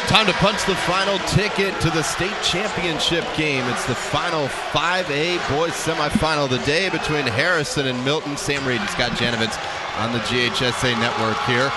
Time to punch the final ticket to the state championship game. It's the final 5A boys semifinal of the day between Harrison and Milton. Sam Reed and Scott Janovitz on the GHSA network here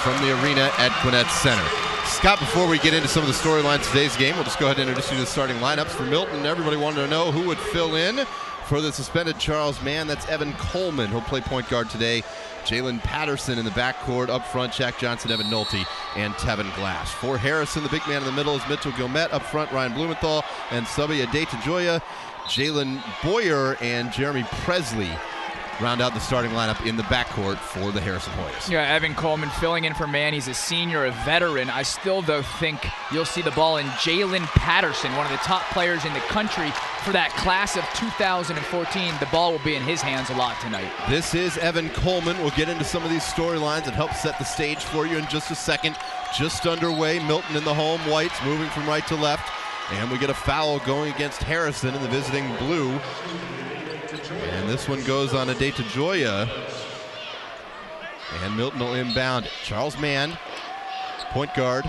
from the arena at Gwinnett Center. Scott, before we get into some of the storylines of today's game, we'll just go ahead and introduce you to the starting lineups for Milton. Everybody wanted to know who would fill in for the suspended Charles Mann. That's Evan Coleman. He'll play point guard today. Jalen Patterson in the backcourt. Up front, Shaq Johnson, Evan Nolte, and Tevin Glass. For Harrison, the big man in the middle is Mitchell Gilmet. Up front, Ryan Blumenthal and Subby Adetajoya. Jalen Boyer and Jeremy Presley round out the starting lineup in the backcourt for the Harrison Hoyas. Yeah, Evan Coleman filling in for Mann. He's a senior, a veteran. I still, though, think you'll see the ball in Jalen Patterson, one of the top players in the country for that class of 2014. The ball will be in his hands a lot tonight. This is Evan Coleman. We'll get into some of these storylines and help set the stage for you in just a second. Just underway, Milton in the home whites, moving from right to left. And we get a foul going against Harrison in the visiting blue. And this one goes on Adetajoya. And Milton will inbound it. Charles Mann, point guard,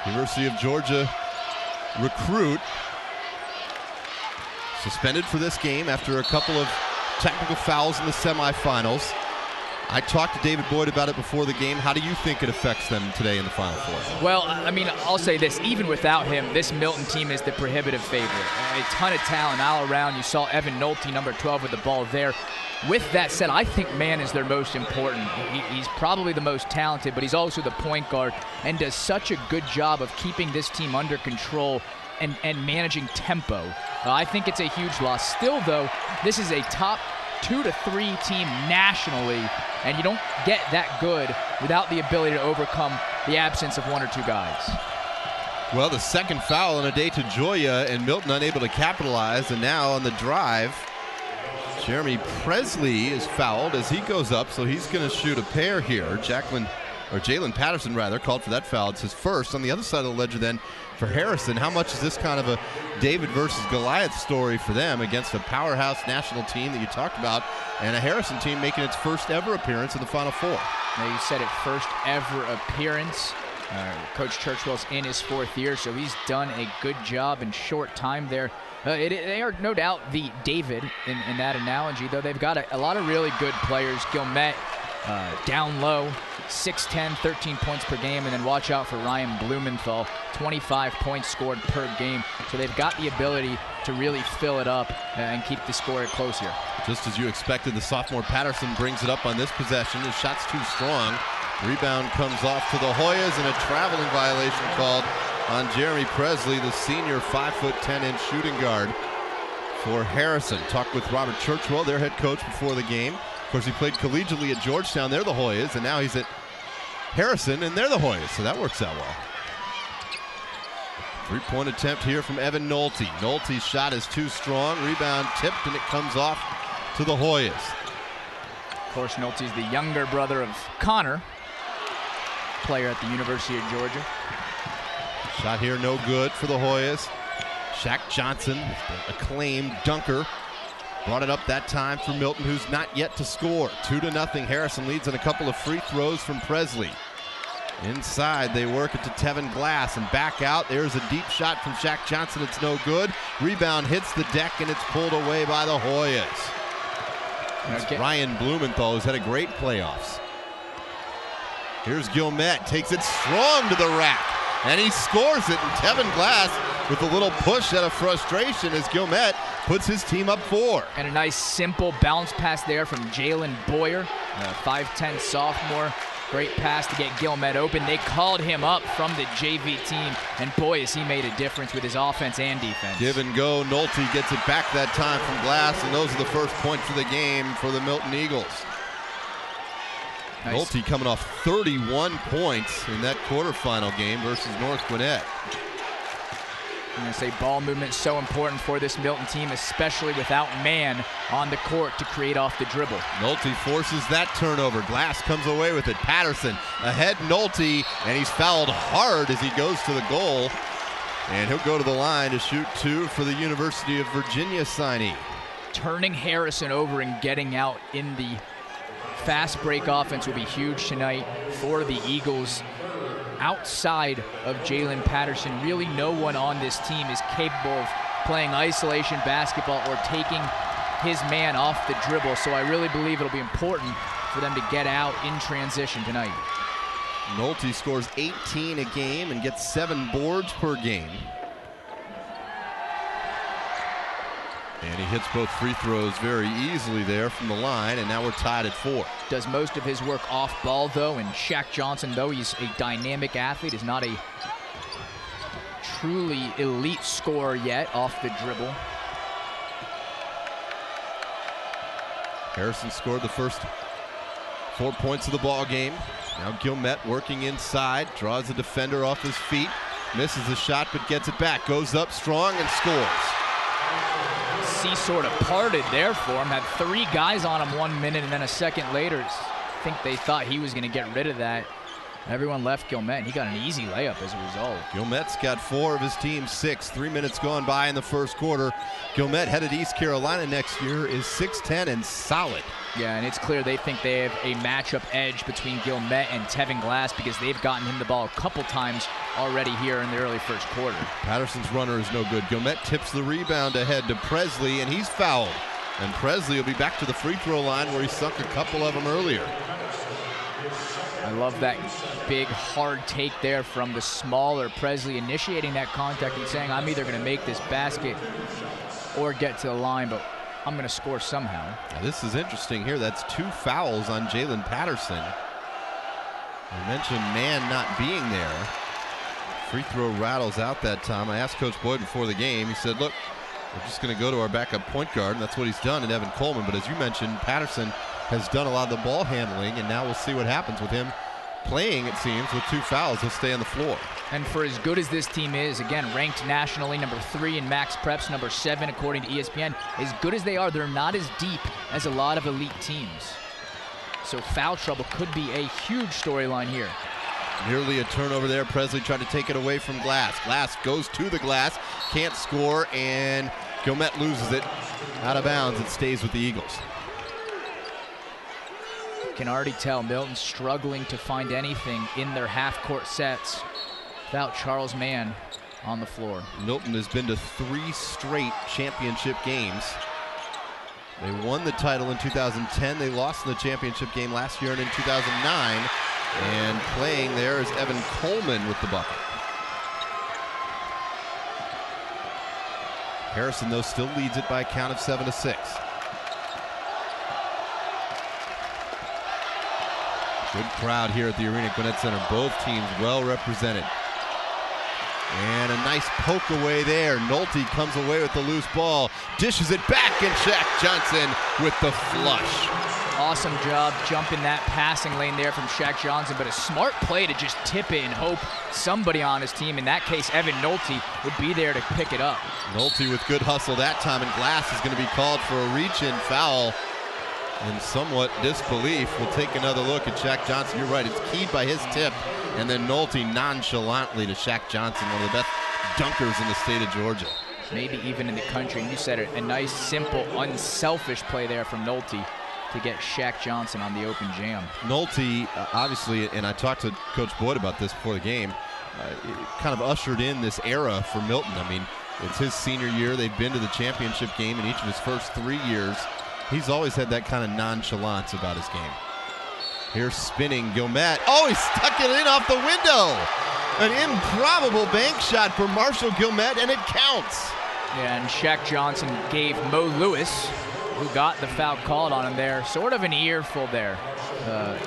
University of Georgia recruit. Suspended for this game after a couple of technical fouls in the semifinals. I talked to David Boyd about it before the game. How do you think it affects them today in the Final Four? Well, I mean, I'll say this. Even without him, this Milton team is the prohibitive favorite. A ton of talent all around. You saw Evan Nolte, number 12, with the ball there. With that said, I think Mann is their most important. He's probably the most talented, but he's also the point guard and does such a good job of keeping this team under control and managing tempo. I think it's a huge loss. Still, though, this is a top 2 to 3 team nationally, and you don't get that good without the ability to overcome the absence of one or two guys. Well, the second foul on Adetajoya, and Milton unable to capitalize, and now on the drive, Jeremy Presley is fouled as he goes up, so he's going to shoot a pair here. Jalen Patterson, rather, called for that foul. It's his first. On the other side of the ledger then for Harrison, how much is this kind of a David versus Goliath story for them against a powerhouse national team that you talked about, and a Harrison team making its first ever appearance in the Final Four? Now, you said it, first ever appearance. Coach Churchwell's in his 4th year, so he's done a good job in short time there. They are no doubt the David in that analogy, though they've got a lot of really good players. Gilmet down low, 6'10", 13 points per game, and then watch out for Ryan Blumenthal, 25 points scored per game. So they've got the ability to really fill it up and keep the score close here. Just as you expected, the sophomore Patterson brings it up on this possession. His shot's too strong. Rebound comes off to the Hoyas, and a traveling violation called on Jeremy Presley, the senior 5'10" shooting guard for Harrison. Talked with Robert Churchwell, their head coach, before the game. Of course, he played collegiately at Georgetown. They're the Hoyas, and now he's at Harrison, and they're the Hoyas, so that works out well. Three-point attempt here from Evan Nolte. Nolte's shot is too strong. Rebound tipped, and it comes off to the Hoyas. Of course, Nolte's the younger brother of Connor, player at the University of Georgia. Shot here no good for the Hoyas. Shaq Johnson, acclaimed dunker, brought it up that time for Milton, who's not yet to score. 2-0. Harrison leads on a couple of free throws from Presley. Inside, they work it to Tevin Glass and back out. There's a deep shot from Shaq Johnson. It's no good. Rebound hits the deck, and it's pulled away by the Hoyas. It's Ryan Blumenthal, who's had a great playoffs. Here's Gilmet, takes it strong to the rack, and he scores it. And Tevin Glass with a little push out of frustration as Gilmet puts his team up 4. And a nice simple bounce pass there from Jalen Boyer, a 5'10" sophomore. Great pass to get Gilmet open. They called him up from the JV team, and boy, has he made a difference with his offense and defense. Give and go. Nolte gets it back that time from Glass, and those are the first points of the game for the Milton Eagles. Nice. Nolte coming off 31 points in that quarterfinal game versus North Gwinnett. I'm going to say ball movement is so important for this Milton team, especially without Mann on the court to create off the dribble. Nolte forces that turnover. Glass comes away with it. Patterson ahead Nolte, and he's fouled hard as he goes to the goal. And he'll go to the line to shoot 2 for the University of Virginia signee. Turning Harrison over and getting out in the fast break offense will be huge tonight for the Eagles. outside of Jalen Patterson, really no one on this team is capable of playing isolation basketball or taking his man off the dribble. So I really believe it'll be important for them to get out in transition tonight. Nolte scores 18 a game and gets 7 boards per game. And he hits both free throws very easily there from the line, and now we're tied at 4. Does most of his work off ball, though, and Shaq Johnson, though he's a dynamic athlete, is not a truly elite scorer yet off the dribble. Harrison scored the first 4 points of the ball game. Now Gwinnett working inside, draws the defender off his feet, misses the shot but gets it back, goes up strong and scores. Sea sort of parted there for him, had 3 guys on him 1 minute, and then a second later, I think they thought he was going to get rid of that. Everyone left Gwinnett, and he got an easy layup as a result. Gwinnett's got 4 of his team's 6. 3 minutes gone by in the first quarter. Gwinnett headed to East Carolina next year, is 6'10" and solid. Yeah, and it's clear they think they have a matchup edge between Gwinnett and Tevin Glass because they've gotten him the ball a couple times already here in the early first quarter. Patterson's runner is no good. Gwinnett tips the rebound ahead to Presley, and he's fouled. And Presley will be back to the free throw line where he sunk a couple of them earlier. I love that big, hard take there from the smaller Presley, initiating that contact and saying, I'm either going to make this basket or get to the line, but I'm going to score somehow. Now this is interesting here. That's 2 fouls on Jalen Patterson. I mentioned man not being there. Free throw rattles out that time. I asked Coach Boyd before the game. He said, look, we're just going to go to our backup point guard, and that's what he's done in Evan Coleman. But as you mentioned, Patterson has done a lot of the ball handling, and now we'll see what happens with him playing, it seems, with 2 fouls. He'll stay on the floor. And for as good as this team is, again, ranked nationally number 3 in max preps, number 7 according to ESPN, as good as they are, they're not as deep as a lot of elite teams. So foul trouble could be a huge storyline here. Nearly a turnover there. Presley tried to take it away from Glass. Glass goes to the glass, can't score, and Gwinnett loses it out of bounds. It stays with the Eagles. Can already tell Milton's struggling to find anything in their half-court sets without Charles Mann on the floor. Milton has been to 3 straight championship games. They won the title in 2010. They lost in the championship game last year and in 2009. And playing there is Evan Coleman with the bucket. Harrison, though, still leads it by a count of 7-6. Good crowd here at the Arena Gwinnett Center. Both teams well represented. And a nice poke away there. Nolte comes away with the loose ball, dishes it back, and Shaq Johnson with the flush. Awesome job jumping that passing lane there from Shaq Johnson, but a smart play to just tip it and hope somebody on his team, in that case Evan Nolte, would be there to pick it up. Nolte with good hustle that time, and Glass is going to be called for a reach-in foul. In somewhat disbelief, we'll take another look at Shaq Johnson. You're right, it's keyed by his tip, and then Nolte nonchalantly to Shaq Johnson, one of the best dunkers in the state of Georgia. Maybe even in the country, and you said it, a nice, simple, unselfish play there from Nolte to get Shaq Johnson on the open jam. Nolte, obviously, and I talked to Coach Boyd about this before the game, it kind of ushered in this era for Milton. I mean, it's his senior year. They've been to the championship game in each of his first 3 years. He's always had that kind of nonchalance about his game. Here's spinning Gwinnett. Oh, he stuck it in off the window. An improbable bank shot for Marshall Gwinnett, and it counts. Yeah, and Shaq Johnson gave Mo Lewis, who got the foul called on him there, sort of an earful there,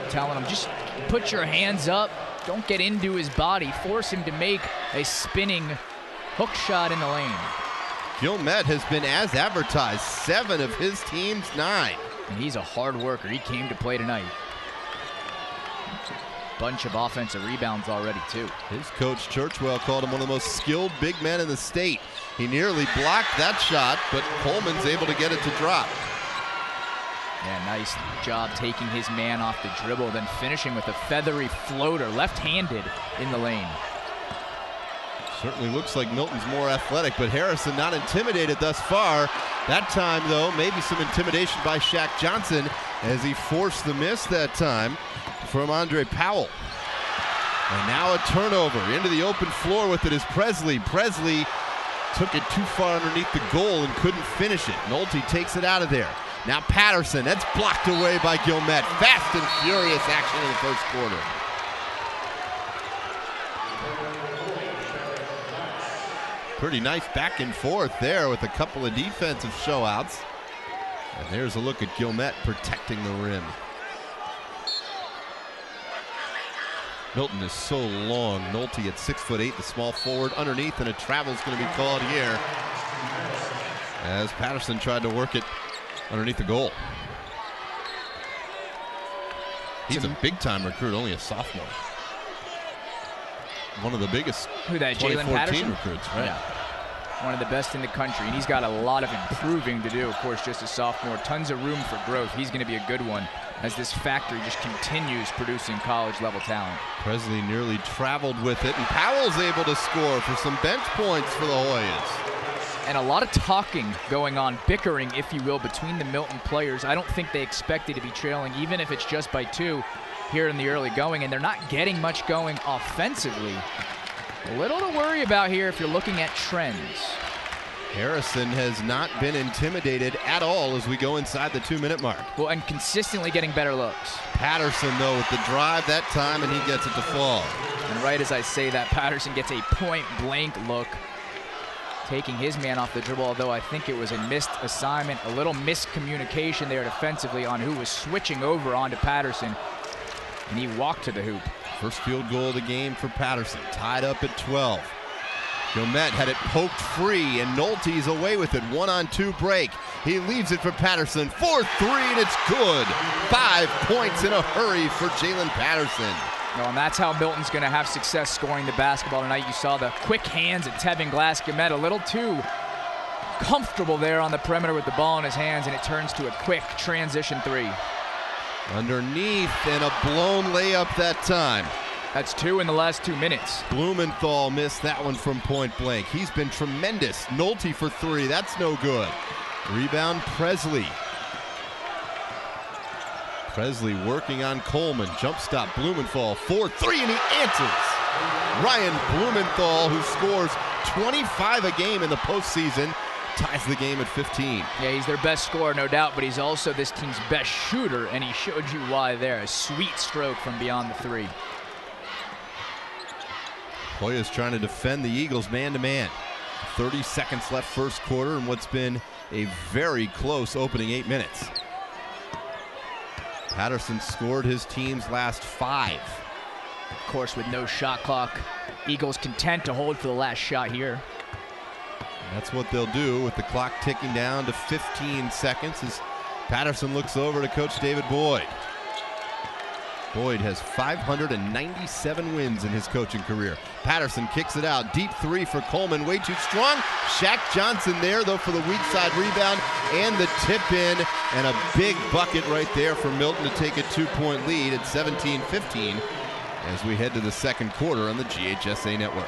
telling him, just put your hands up, don't get into his body, force him to make a spinning hook shot in the lane. Gwinnett has been as advertised, 7 of his team's 9. And he's a hard worker. He came to play tonight. Bunch of offensive rebounds already, too. His coach, Churchwell, called him one of the most skilled big men in the state. He nearly blocked that shot, but Coleman's able to get it to drop. Yeah, nice job taking his man off the dribble, then finishing with a feathery floater, left-handed in the lane. Certainly looks like Milton's more athletic, but Harrison not intimidated thus far. That time, though, maybe some intimidation by Shaq Johnson as he forced the miss that time from Andre Powell. And now a turnover. Into the open floor with it is Presley. Presley took it too far underneath the goal and couldn't finish it. Nolte takes it out of there. Now Patterson. That's blocked away by Gwinnett. Fast and furious action in the first quarter. Pretty nice back and forth there with a couple of defensive showouts. And there's a look at Gwinnett protecting the rim. Milton is so long. Nolte at 6'8", the small forward underneath, and a travel's going to be called here as Patterson tried to work it underneath the goal. He's a big-time recruit, only a sophomore. One of the biggest 2014 recruits, right? Yeah. One of the best in the country, and he's got a lot of improving to do. Of course, just a sophomore, tons of room for growth. He's going to be a good one as this factory just continues producing college-level talent. Presley nearly traveled with it, and Powell's able to score for some bench points for the Hoyas. And a lot of talking going on, bickering, if you will, between the Milton players. I don't think they expected to be trailing, even if it's just by 2 here in the early going, and they're not getting much going offensively. A little to worry about here if you're looking at trends. Harrison has not been intimidated at all as we go inside the 2-minute mark. Well, and consistently getting better looks. Patterson, though, with the drive that time, and he gets it to fall. And right as I say that, Patterson gets a point-blank look, taking his man off the dribble, although I think it was a missed assignment, a little miscommunication there defensively on who was switching over onto Patterson, and he walked to the hoop. First field goal of the game for Patterson, tied up at 12. Gwinnett had it poked free, and Nolte's away with it. 1-on-2 break. He leaves it for Patterson. 4-3, and it's good. 5 points in a hurry for Jalen Patterson. Well, and that's how Milton's going to have success scoring the basketball tonight. You saw the quick hands at Tevin Glass. Gwinnett a little too comfortable there on the perimeter with the ball in his hands, and it turns to a quick transition 3. Underneath, and a blown layup that time. That's 2 in the last 2 minutes. Blumenthal missed that one from point blank. He's been tremendous. Nolte for 3. That's no good. Rebound, Presley. Presley working on Coleman. Jump stop, Blumenthal. 4-3, and he answers. Ryan Blumenthal, who scores 25 a game in the postseason, ties the game at 15. Yeah, he's their best scorer, no doubt, but he's also this team's best shooter, and he showed you why there. A sweet stroke from beyond the 3. Hoyas trying to defend the Eagles man-to-man. 30 seconds left first quarter in what's been a very close opening 8 minutes. Patterson scored his team's last 5. Of course, with no shot clock, Eagles content to hold for the last shot here. That's what they'll do with the clock ticking down to 15 seconds as Patterson looks over to Coach David Boyd. Boyd has 597 wins in his coaching career. Patterson kicks it out. Deep 3 for Coleman. Way too strong. Shaq Johnson there, though, for the weak side rebound and the tip in. And a big bucket right there for Milton to take a 2-point lead at 17-15 as we head to the second quarter on the GHSA network.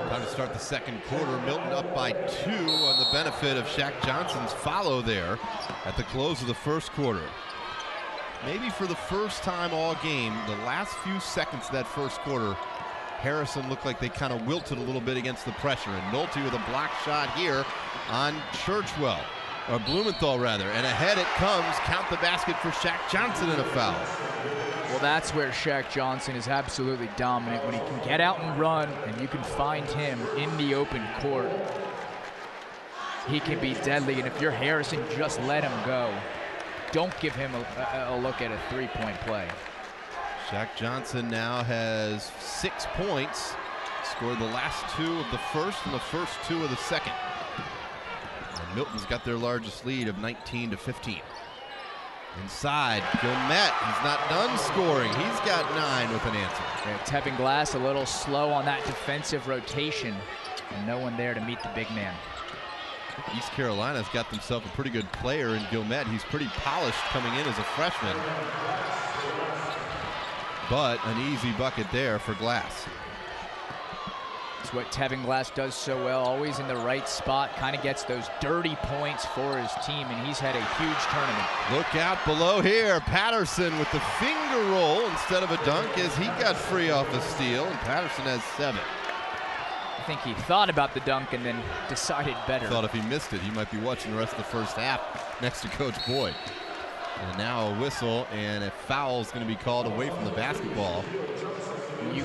Time to start the second quarter. Milton up by 2 on the benefit of Shaq Johnson's follow there at the close of the first quarter. Maybe for the first time all game, the last few seconds of that first quarter, Harrison looked like they kind of wilted a little bit against the pressure. And Nolte with a block shot here on Churchwell. or Blumenthal rather, and ahead it comes. Count the basket for Shaq Johnson and a foul. Well, that's where Shaq Johnson is absolutely dominant, when he can get out and run and you can find him in the open court. He can be deadly, and if you're Harrison, just let him go. Don't give him a look at a three-point play. Shaq Johnson now has 6 points. Scored the last 2 of the first and the first 2 of the second. And Milton's got their largest lead of 19-15. Inside, Gwinnett, he's not done scoring. He's got 9 with an answer. Yeah, Tevin Glass a little slow on that defensive rotation, and no one there to meet the big man. East Carolina's got themselves a pretty good player in Gwinnett. He's pretty polished coming in as a freshman. But an easy bucket there for Glass. It's what Tevin Glass does so well, always in the right spot, kind of gets those dirty points for his team, and he's had a huge tournament. Look out below here. Patterson with the finger roll instead of a dunk as he got free off a steal, and Patterson has 7. I think he thought about the dunk and then decided better. Thought if he missed it, he might be watching the rest of the first half next to Coach Boyd. And now a whistle, and a foul is going to be called away from the basketball. You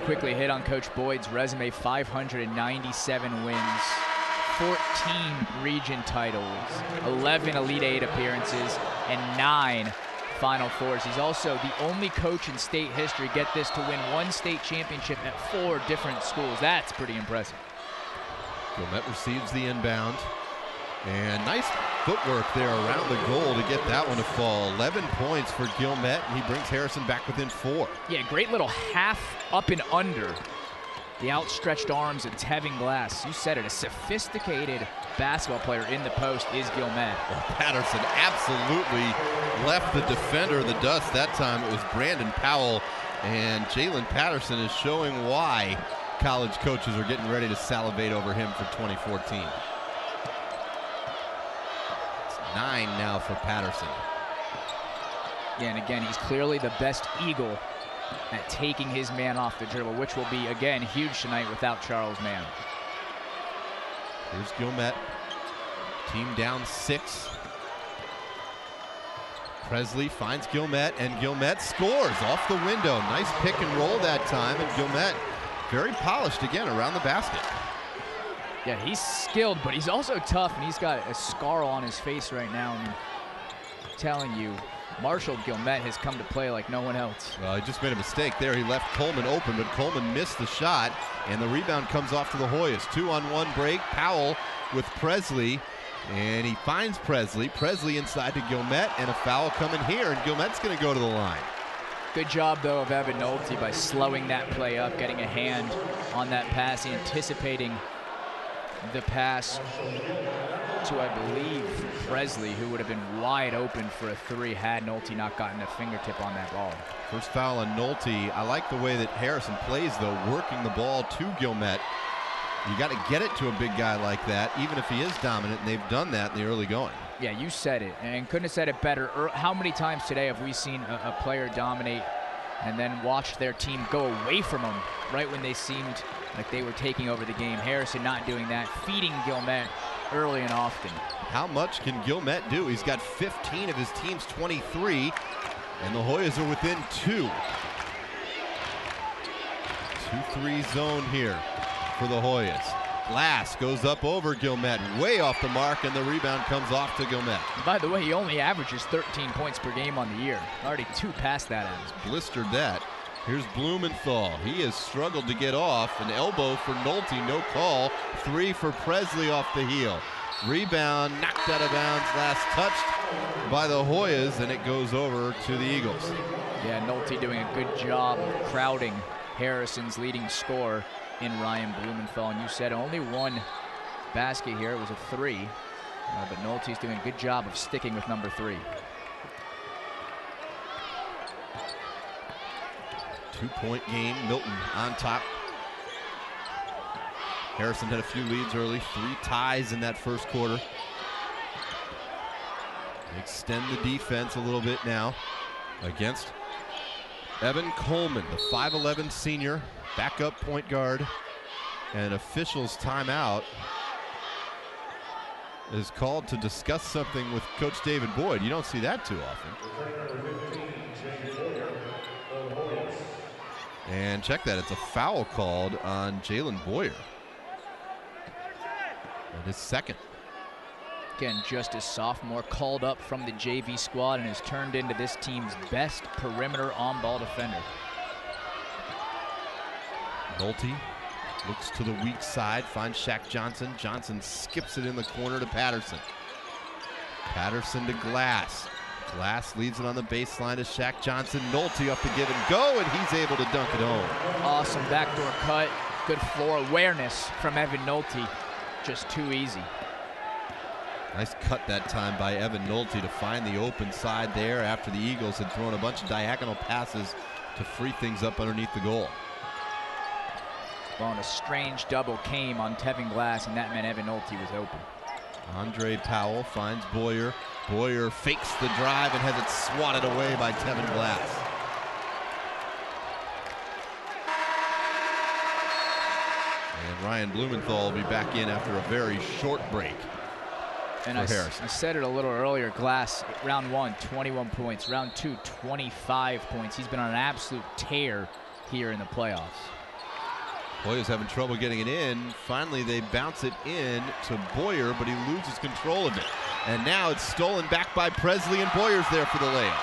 quickly hit on Coach Boyd's resume. 597 wins, 14 region titles, 11 Elite 8 appearances, and 9 Final Fours. He's also the only coach in state history, get this, to win 1 state championship at 4 different schools. That's pretty impressive. Gwinnett receives the inbound. And nice footwork there around the goal to get that one to fall. 11 points for Gwinnett, and he brings Harrison back within 4. Yeah, great little half up and under. The outstretched arms of Tevin Glass. You said it, a sophisticated basketball player in the post is Gwinnett. Well, Patterson absolutely left the defender in the dust. That time it was Brandon Powell, and Jalen Patterson is showing why college coaches are getting ready to salivate over him for 2014. 9 now for Patterson. Yeah, and again, he's clearly the best Eagle at taking his man off the dribble, which will be, again, huge tonight without Charles Mann. Here's Gwinnett. Team down 6. Presley finds Gwinnett, and Gwinnett scores off the window. Nice pick and roll that time, and Gwinnett very polished again around the basket. Yeah, he's skilled, but he's also tough, and he's got a scar on his face right now. And I'm telling you, Marshall Gwinnett has come to play like no one else. Well, he just made a mistake there. He left Coleman open, but Coleman missed the shot, and the rebound comes off to the Hoyas. 2-on-1 break. Powell with Presley, and he finds Presley. Presley inside to Gwinnett, and a foul coming here, and Gwinnett's going to go to the line. Good job, though, of Evan Nolte by slowing that play up, getting a hand on that pass, anticipating the pass to, I believe, Presley, who would have been wide open for a 3 had Nolte not gotten a fingertip on that ball. First foul on Nolte. I like the way that Harrison plays, though, working the ball to Gwinnett. You got to get it to a big guy like that, even if he is dominant, and they've done that in the early going. Yeah, you said it, and couldn't have said it better. How many times today have we seen a player dominate and then watched their team go away from them right when they seemed like they were taking over the game? Harrison not doing that, feeding Gwinnett early and often. How much can Gwinnett do? He's got 15 of his team's 23, and the Hoyas are within 2. 2-3 zone here for the Hoyas. Glass goes up over Gwinnett, way off the mark, and the rebound comes off to Gwinnett. By the way, he only averages 13 points per game on the year. Already 2 past that. Blistered that. Here's Blumenthal. He has struggled to get off. An elbow for Nolte, no call. 3 for Presley off the heel. Rebound, knocked out of bounds, last touched by the Hoyas, and it goes over to the Eagles. Yeah, Nolte doing a good job of crowding Harrison's leading scorer in Ryan Blumenthal. And you said only 1 basket here. It was a 3. But Nolte's doing a good job of sticking with number 3. 2-point game. Milton on top. Harrison had a few leads early. 3 ties in that first quarter. They extend the defense a little bit now against Evan Coleman, the 5'11 senior, backup point guard, and officials timeout. is called to discuss something with Coach David Boyd. You don't see that too often. And check that, it's a foul called on Jalen Boyer. And his second. Again, just a sophomore, called up from the JV squad and has turned into this team's best perimeter on-ball defender. Nolte looks to the weak side, finds Shaq Johnson. Johnson skips it in the corner to Patterson. Patterson to Glass. Glass leaves it on the baseline to Shaq Johnson. Nolte up the give and go, and he's able to dunk it home. Awesome backdoor cut. Good floor awareness from Evan Nolte. Just too easy. Nice cut that time by Evan Nolte to find the open side there after the Eagles had thrown a bunch of diagonal passes to free things up underneath the goal. Well, and a strange double came on Tevin Glass, and that meant Evan Nolte was open. Andre Powell finds Boyer. Boyer fakes the drive and has it swatted away by Tevin Glass. And Ryan Blumenthal will be back in after a very short break. And I said it a little earlier, Glass, round 1, 21 points. Round 2, 25 points. He's been on an absolute tear here in the playoffs. Boyer's having trouble getting it in. Finally, they bounce it in to Boyer, but he loses control of it. And now it's stolen back by Presley, and Boyer's there for the layup.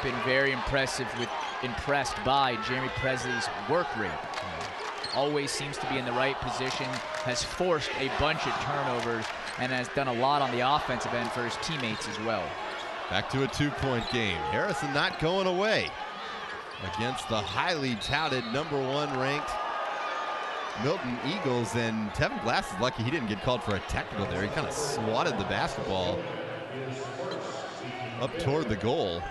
Been very impressed by Jeremy Presley's work rate. Always seems to be in the right position, has forced a bunch of turnovers, and has done a lot on the offensive end for his teammates as well. Back to a 2-point game. Harrison not going away against the highly touted #1 ranked Milton Eagles, and Tevin Glass is lucky he didn't get called for a technical there. He kind of swatted the basketball up toward the goal.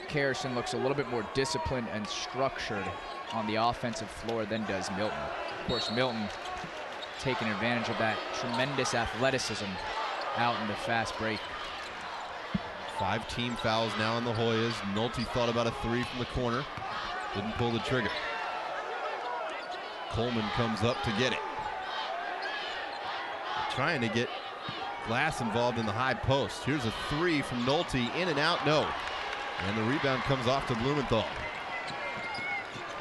Harrison looks a little bit more disciplined and structured on the offensive floor than does Milton. Of course, Milton taking advantage of that tremendous athleticism out in the fast break. 5 team fouls now in the Hoyas. Nolte thought about a 3 from the corner. Didn't pull the trigger. Coleman comes up to get it. Trying to get Glass involved in the high post. Here's a 3 from Nolte. In and out, no. And the rebound comes off to Blumenthal.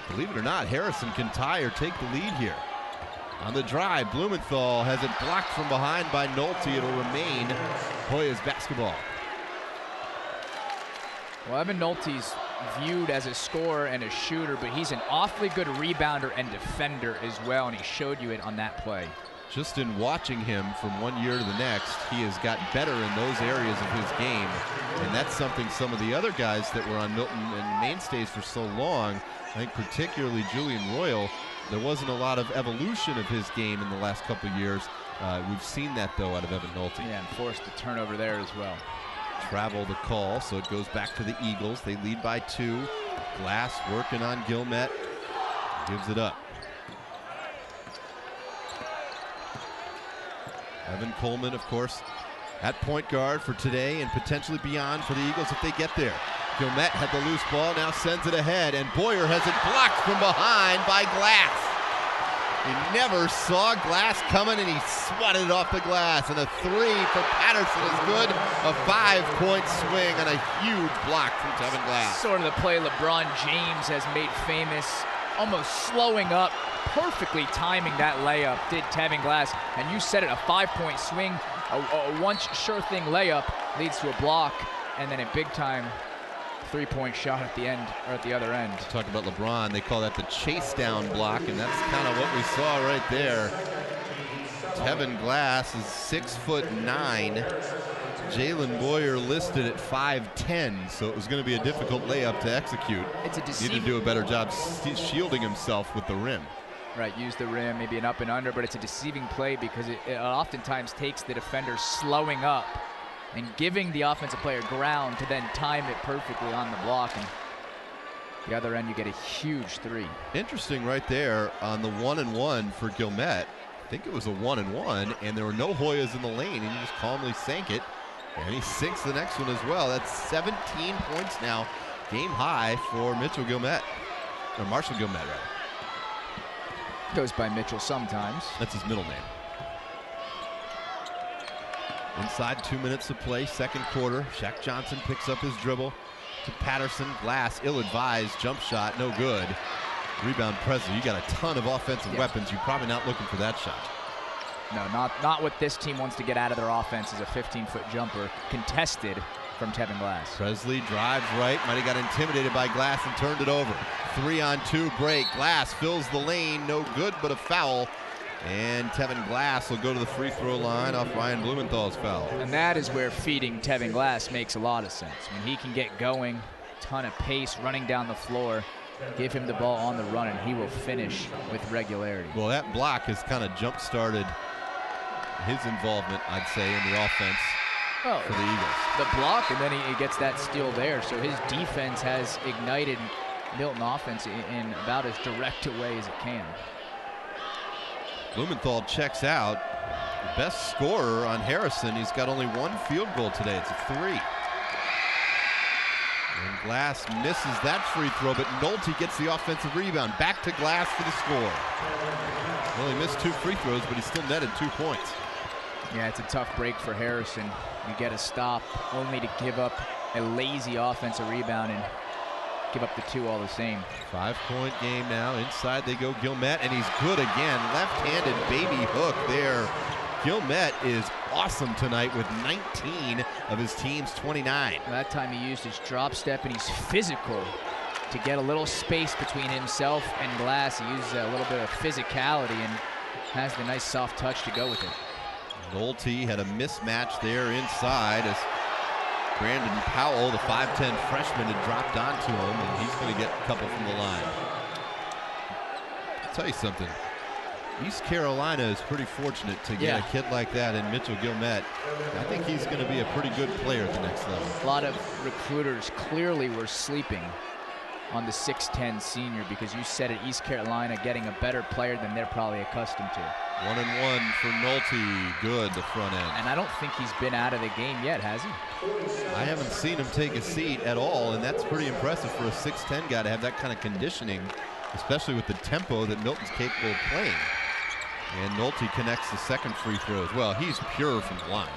Believe it or not, Harrison can tie or take the lead here. On the drive, Blumenthal has it blocked from behind by Nolte. It'll remain Hoyas basketball. Well, Evan Nolte's viewed as a scorer and a shooter, but he's an awfully good rebounder and defender as well, and he showed you it on that play. Just in watching him from one year to the next, he has got better in those areas of his game, and that's something some of the other guys that were on Milton and mainstays for so long, I think particularly Julian Royal, there wasn't a lot of evolution of his game in the last couple of years. We've seen that, though, out of Evan Nolte. Yeah, and forced a turnover there as well. Travel the call, so it goes back to the Eagles. They lead by 2. Glass working on Gilmet. Gives it up. Evan Coleman, of course, at point guard for today and potentially beyond for the Eagles if they get there. Gilmet had the loose ball, now sends it ahead, and Boyer has it blocked from behind by Glass. He never saw Glass coming, and he swatted it off the glass. And a 3 for Patterson is good. A 5-point swing on a huge block from Tevin Glass. Sort of the play LeBron James has made famous, almost slowing up, perfectly timing that layup, did Tevin Glass. And you said it, a 5-point swing, a once sure thing layup leads to a block, and then a big time 3-point shot at the end, or at the other end. Talk about LeBron, they call that the chase down block, and that's kind of what we saw right there. Tevin Glass is 6'9". Jalen Boyer listed at 5'10", so it was going to be a difficult layup to execute. It's a Need to do a better job shielding himself with the rim. Right, use the rim, maybe an up and under, but it's a deceiving play because it oftentimes takes the defender slowing up and giving the offensive player ground to then time it perfectly on the block. And the other end, you get a huge 3. Interesting right there on the 1-and-1 for Gilmet. I think it was a 1-and-1, and there were no Hoyas in the lane, and he just calmly sank it. And he sinks the next one as well. That's 17 points now, game high for Mitchell Gilmet, or Marshall Gilmet, rather. Goes by Mitchell sometimes. That's his middle name. Inside 2 minutes to play, second quarter. Shaq Johnson picks up his dribble to Patterson. Glass, ill-advised, jump shot, no good. Rebound Presley. You got a ton of offensive weapons. You're probably not looking for that shot. No, not what this team wants to get out of their offense is a 15-foot jumper contested from Tevin Glass. Presley drives right, might have got intimidated by Glass and turned it over. 3-on-2 break. Glass fills the lane, no good, but a foul. And Tevin Glass will go to the free throw line off Ryan Blumenthal's foul. And that is where feeding Tevin Glass makes a lot of sense. When he can get going, ton of pace running down the floor, give him the ball on the run, and he will finish with regularity. Well, that block has kind of jump-started his involvement, I'd say, in the offense for the Eagles. The block, and then he gets that steal there. So his defense has ignited Milton offense in about as direct a way as it can. Blumenthal checks out. The best scorer on Harrison. He's got only one field goal today. It's a 3. And Glass misses that free throw, but Nolte gets the offensive rebound. Back to Glass for the score. Well, he missed 2 free throws, but he still netted 2 points. Yeah, it's a tough break for Harrison. You get a stop only to give up a lazy offensive rebound and give up the 2 all the same. 5-point game now. Inside they go. Gilmet, and he's good again. Left-handed baby hook there. Gilmet is awesome tonight with 19 of his team's 29. That time he used his drop step, and he's physical to get a little space between himself and Glass. He uses a little bit of physicality and has the nice soft touch to go with it. Nolte had a mismatch there inside as Brandon Powell, the 5'10 freshman, had dropped onto him, and he's going to get a couple from the line. I'll tell you something. East Carolina is pretty fortunate to get a kid like that in Mitchell Gilmet. I think he's going to be a pretty good player at the next level. A lot of recruiters clearly were sleeping on the 6'10 senior because you said at East Carolina getting a better player than they're probably accustomed to. 1-and-1 for Nolte. Good, the front end. And I don't think he's been out of the game yet, has he? I haven't seen him take a seat at all, and that's pretty impressive for a 6'10 guy to have that kind of conditioning, especially with the tempo that Milton's capable of playing. And Nolte connects the second free throw as well. He's pure from the line.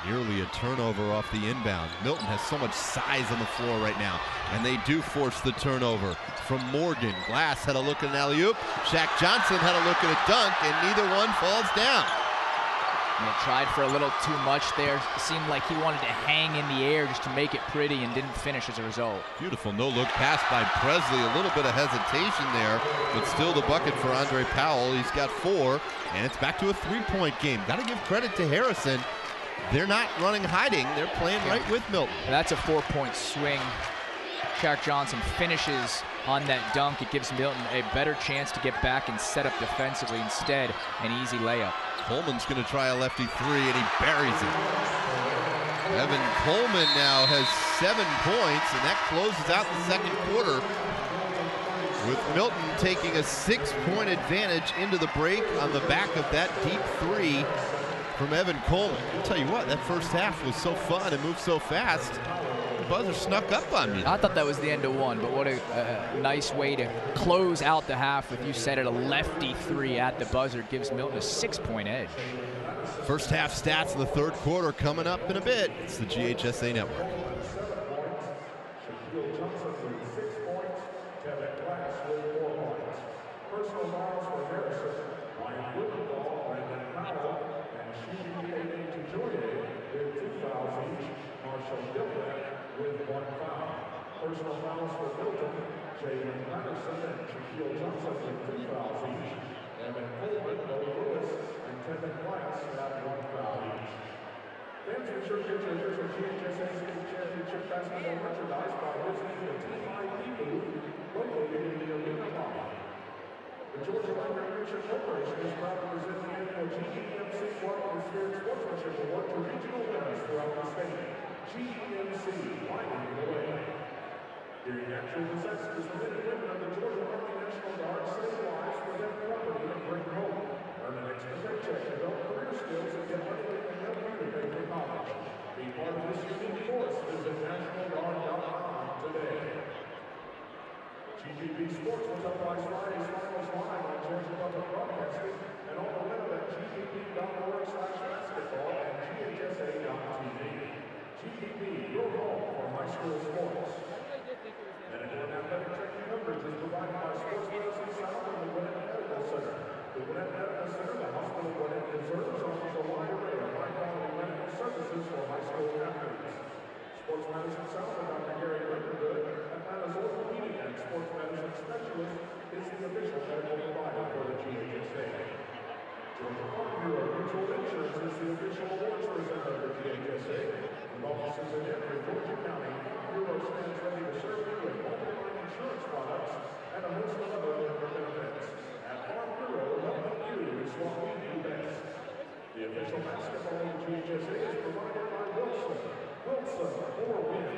Nearly a turnover off the inbound. Milton has so much size on the floor right now, and they do force the turnover from Morgan. Glass had a look at an alley-oop. Shaq Johnson had a look at a dunk, and neither one falls down. And he tried for a little too much there. It seemed like he wanted to hang in the air just to make it pretty and didn't finish as a result. Beautiful no-look pass by Presley. A little bit of hesitation there, but still the bucket for Andre Powell. He's got 4, and it's back to a 3-point game. Got to give credit to Harrison. They're not running hiding. They're playing right with Milton. That's a 4-point swing. Shaq Johnson finishes on that dunk. It gives Milton a better chance to get back and set up defensively. Instead, an easy layup. Coleman's going to try a lefty 3, and he buries it. Evan Coleman now has 7 points, and that closes out the second quarter with Milton taking a 6-point advantage into the break on the back of that deep 3 from Evan Coleman. I'll tell you what, that first half was so fun and moved so fast. The buzzer snuck up on me. I thought that was the end of one, but what a nice way to close out the half with, you said it, a lefty 3 at the buzzer. Gives Milton a 6-point edge. First half stats in the third quarter coming up in a bit. It's the GHSA Network. Personal fouls for Milton, Jalen Patterson and Shaquille Johnson with 2 fouls each. Evan Coleman, Noah Lewis, and Tevin Glass have 1 foul each. Fans be sure to get your years of GHSA State Championship basketball merchandise by visiting the Team ID booth located in the arena lobby. The Georgia Land Recreation Corporation is proud to present the annual GEMC Water and Spirit Sportsmanship Award to regional winners throughout the state. GEMC, lighting the way. During actual disasters, the men and women of the Georgia Army National Guard save lives, protect property, and bring home. Earn an extra paycheck, develop career skills, and get money that can help you to pay for college. Be part of this unique force. Visit NationalGuard.com today. GGB Sports will televise Friday's finals live on Georgia Public Broadcasting and on the web at gpp.org/basketball and GHSA.tv. GPP, your home for high school sports. Medical and athletic training coverage is provided by Sports Medicine South and the Gwinnett Medical Center. The Gwinnett Medical Center, the hospital Gwinnett deserves, offers a wide array of high-quality medical services for high school athletes. Sports Medicine South and Dr. Gary Lindengood, Atlanta's orthopedic and sports medicine specialist, is the official medical provider for the GHSA. Georgia Farm Bureau Mutual Insurance is the official awards presenter of the GHSA. With offices in every Georgia county, Farm Bureau stands ready to serve you with multiple insurance products and a host of other benefits. At Farm Bureau, helping you is what we do best. The official basketball of the GHSA is provided by Wilson, for win.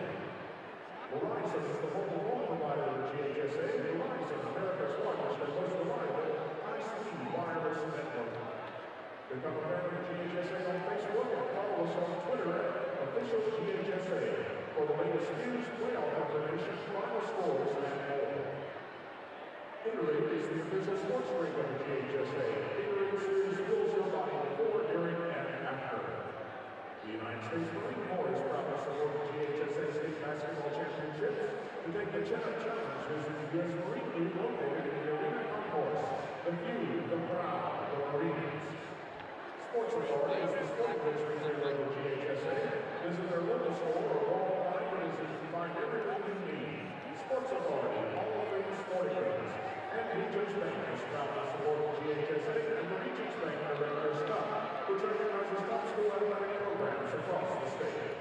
Verizon is the mobile phone provider of the GHSA. Verizon, America's largest and most reliable high-speed wireless network. Become a fan of the GHSA on Facebook and follow us on Twitter at official GHSA for the latest news, playoff information, final scores, and more. Gatorade is the official sports drink of the GHSA. Gatorade Series fuels your body before, during, and after. The United States Marine Corps is proud to support the GHSA State Basketball Championships. To take the challenge, visit the U.S. Marine Group located in the Arena Concourse. The few, the proud, the Marines. Sports Authority is the sporting goods retailer of the GHSA. Visit their local store or online places to find everything you need. Sports Authority, all things sporting goods. And Regions Bank is proud to support the GHSA and the Regions Bank Director's Cup, which recognizes top school athletic programs across the state.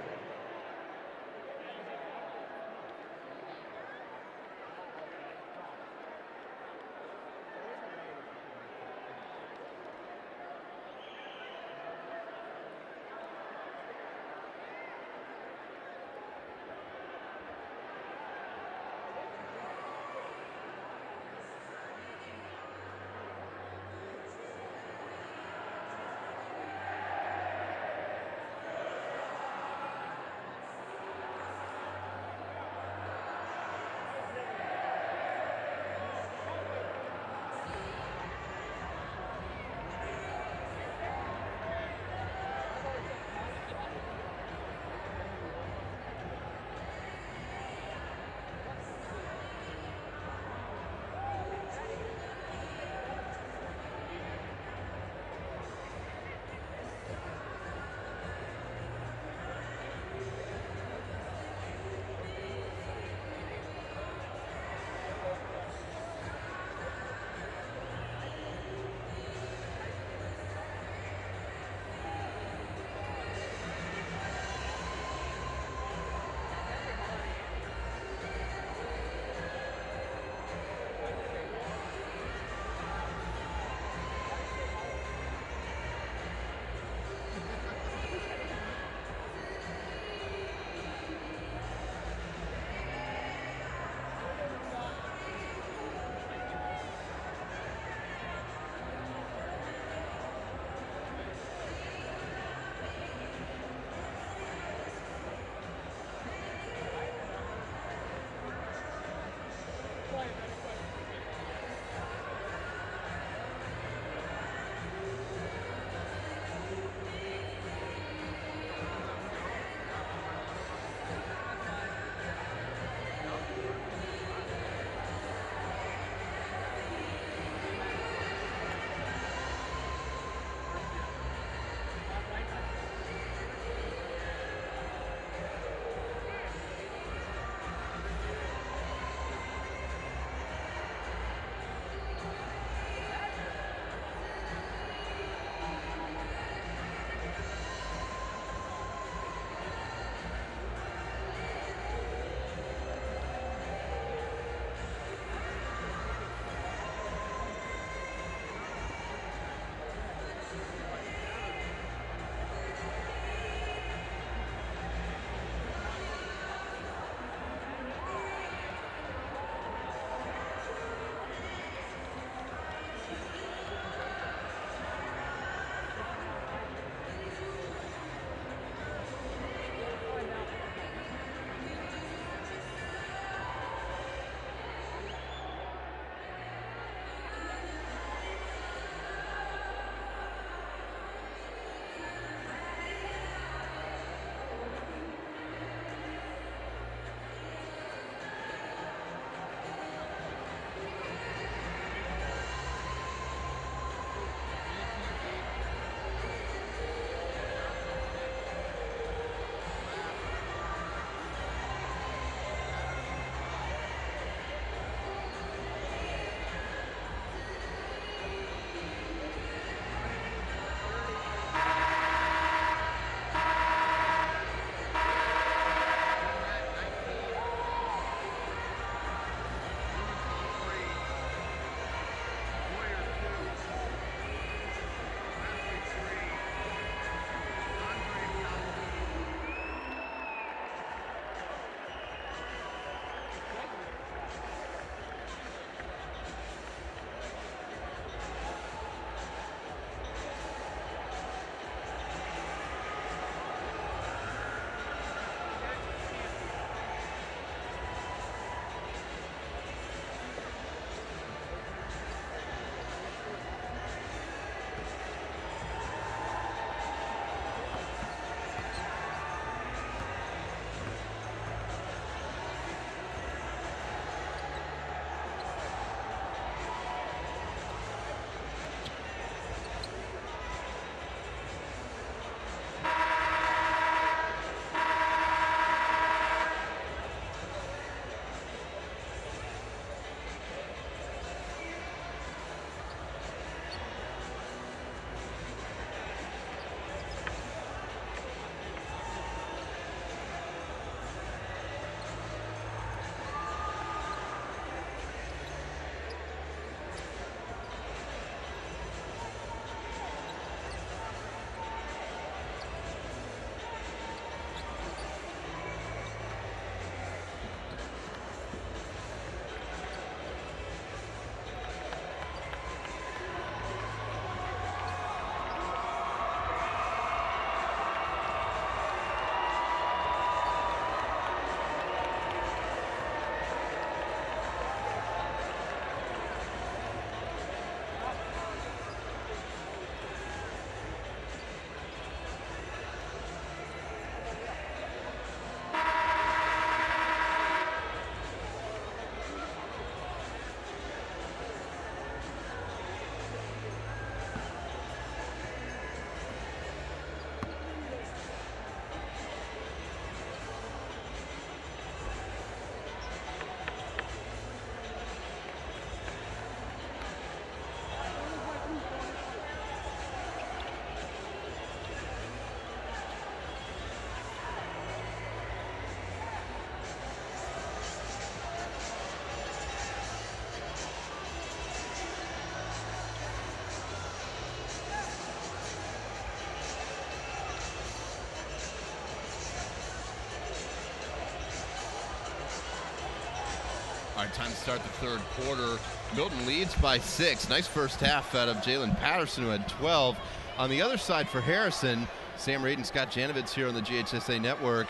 All right, time to start the third quarter. Milton leads by 6. Nice first half out of Jalen Patterson, who had 12. On the other side for Harrison, Sam Reed and Scott Janovitz here on the GHSA Network.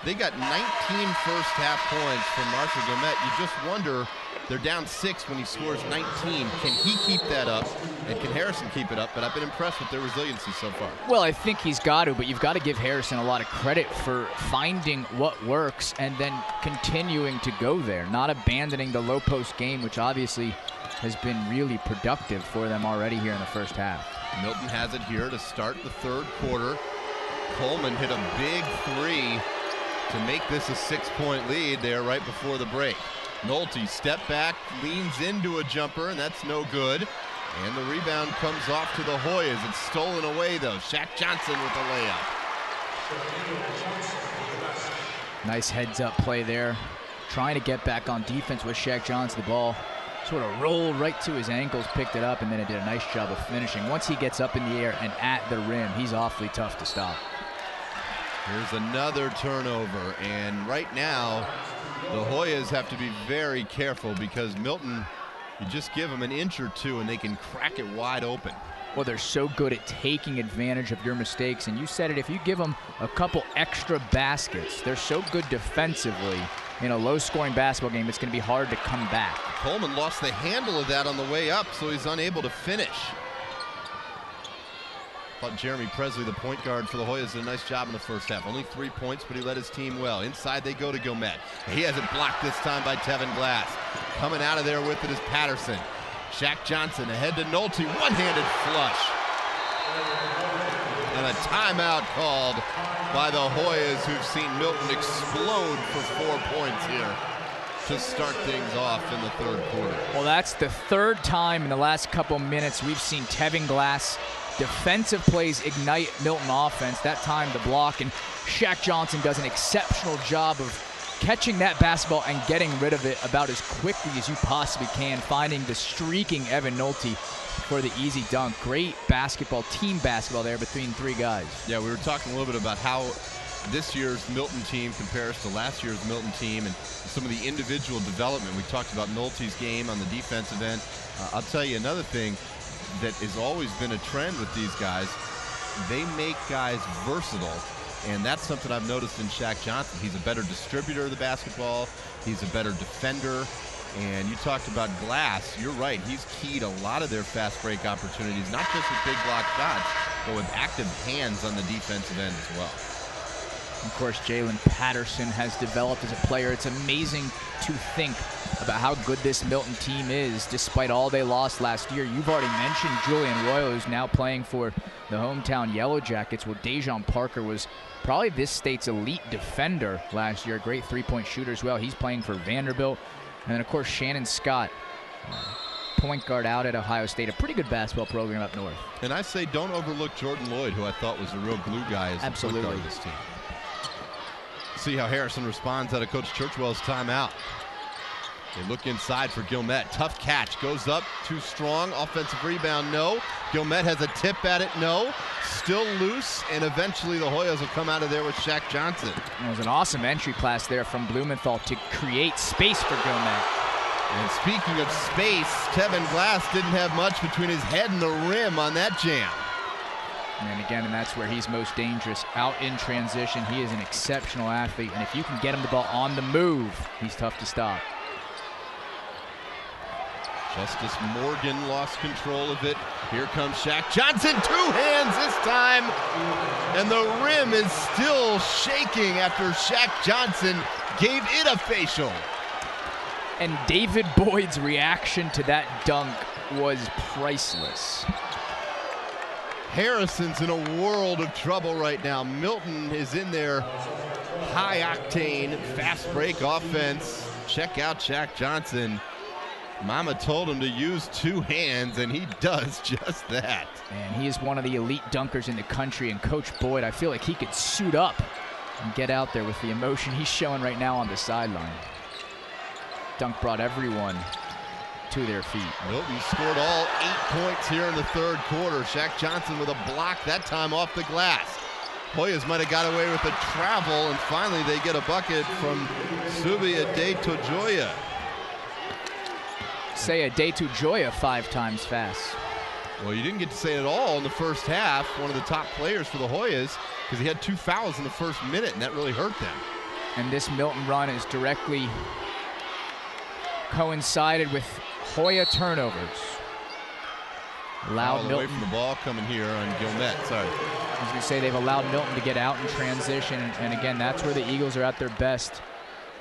They got 19 first half points from Marshall Gwinnett. You just wonder, they're down 6 when he scores 19. Can he keep that up? And can Harrison keep it up? But I've been impressed with their resiliency so far. Well, I think he's got to, but you've got to give Harrison a lot of credit for finding what works and then continuing to go there, not abandoning the low post game, which obviously has been really productive for them already here in the first half. Milton has it here to start the third quarter. Coleman hit a big 3 to make this a 6-point lead there right before the break. Nolte step back, leans into a jumper, and that's no good. And the rebound comes off to the Hoyas. It's stolen away, though. Shaq Johnson with the layup. Nice heads-up play there. Trying to get back on defense with Shaq Johnson. The ball sort of rolled right to his ankles, picked it up, and then it did a nice job of finishing. Once he gets up in the air and at the rim, he's awfully tough to stop. Here's another turnover, and right now the Hoyas have to be very careful because Milton, you just give them an inch or two and they can crack it wide open. Well, they're so good at taking advantage of your mistakes, and you said it, if you give them a couple extra baskets, they're so good defensively. In a low-scoring basketball game, it's going to be hard to come back. Coleman lost the handle of that on the way up, so he's unable to finish. Thought Jeremy Presley, the point guard for the Hoyas, did a nice job in the first half. Only 3 points, but he led his team well. Inside they go to Gwinnett. He has it blocked this time by Tevin Glass. Coming out of there with it is Patterson. Shaq Johnson ahead to Nolte. One-handed flush. And a timeout called by the Hoyas, who've seen Milton explode for 4 points here to start things off in the third quarter. Well, that's the third time in the last couple minutes we've seen Tevin Glass defensive plays ignite Milton offense. That time the block, and Shaq Johnson does an exceptional job of catching that basketball and getting rid of it about as quickly as you possibly can, finding the streaking Evan Nolte for the easy dunk. Great basketball, team basketball there between 3 guys. Yeah, we were talking a little bit about how this year's Milton team compares to last year's Milton team and some of the individual development. We talked about Nolte's game on the defensive end. I'll tell you another thing that has always been a trend with these guys. They make guys versatile, and that's something I've noticed in Shaq Johnson. He's a better distributor of the basketball. He's a better defender. And you talked about Glass. You're right. He's keyed a lot of their fast break opportunities, not just with big block shots, but with active hands on the defensive end as well. Of course, Jalen Patterson has developed as a player. It's amazing to think about how good this Milton team is, despite all they lost last year. You've already mentioned Julian Royal, who's now playing for the hometown Yellow Jackets, where Dejon Parker was probably this state's elite defender last year. Great three-point shooter as well. He's playing for Vanderbilt. And then, of course, Shannon Scott, point guard out at Ohio State, a pretty good basketball program up north. And I say don't overlook Jordan Lloyd, who I thought was a real glue guy as the point guard of this team. See how Harrison responds out of Coach Churchwell's timeout. They look inside for Gwinnett. Tough catch. Goes up. Too strong. Offensive rebound. No. Gwinnett has a tip at it. No. Still loose. And eventually the Hoyas will come out of there with Shaq Johnson. It was an awesome entry pass there from Blumenthal to create space for Gwinnett. And speaking of space, Tevin Glass didn't have much between his head and the rim on that jam. And again, and that's where he's most dangerous. Out in transition, he is an exceptional athlete. And if you can get him the ball on the move, he's tough to stop. Justice Morgan lost control of it. Here comes Shaq Johnson, 2 hands this time. And the rim is still shaking after Shaq Johnson gave it a facial. And David Boyd's reaction to that dunk was priceless. Harrison's in a world of trouble right now. Milton is in their high-octane, fast-break offense. Check out Shaq Johnson. Mama told him to use 2 hands, and he does just that. And he is one of the elite dunkers in the country, and Coach Boyd, I feel like he could suit up and get out there with the emotion he's showing right now on the sideline. Dunk brought everyone to their feet. Milton scored all 8 points here in the third quarter. Shaq Johnson with a block, that time off the glass. Hoyas might have got away with a travel, and finally they get a bucket from Subi Ade Tojoya. say a day to Joya 5 times fast. Well, you didn't get to say it at all in the first half. One of the top players for the Hoyas, because he had 2 fouls in the first minute, and that really hurt them. And this Milton run is directly coincided with Hoya turnovers. Allowed Milton away from the ball coming here on Gwinnett. Sorry. I was going to say they've allowed Milton to get out in transition, and again, that's where the Eagles are at their best.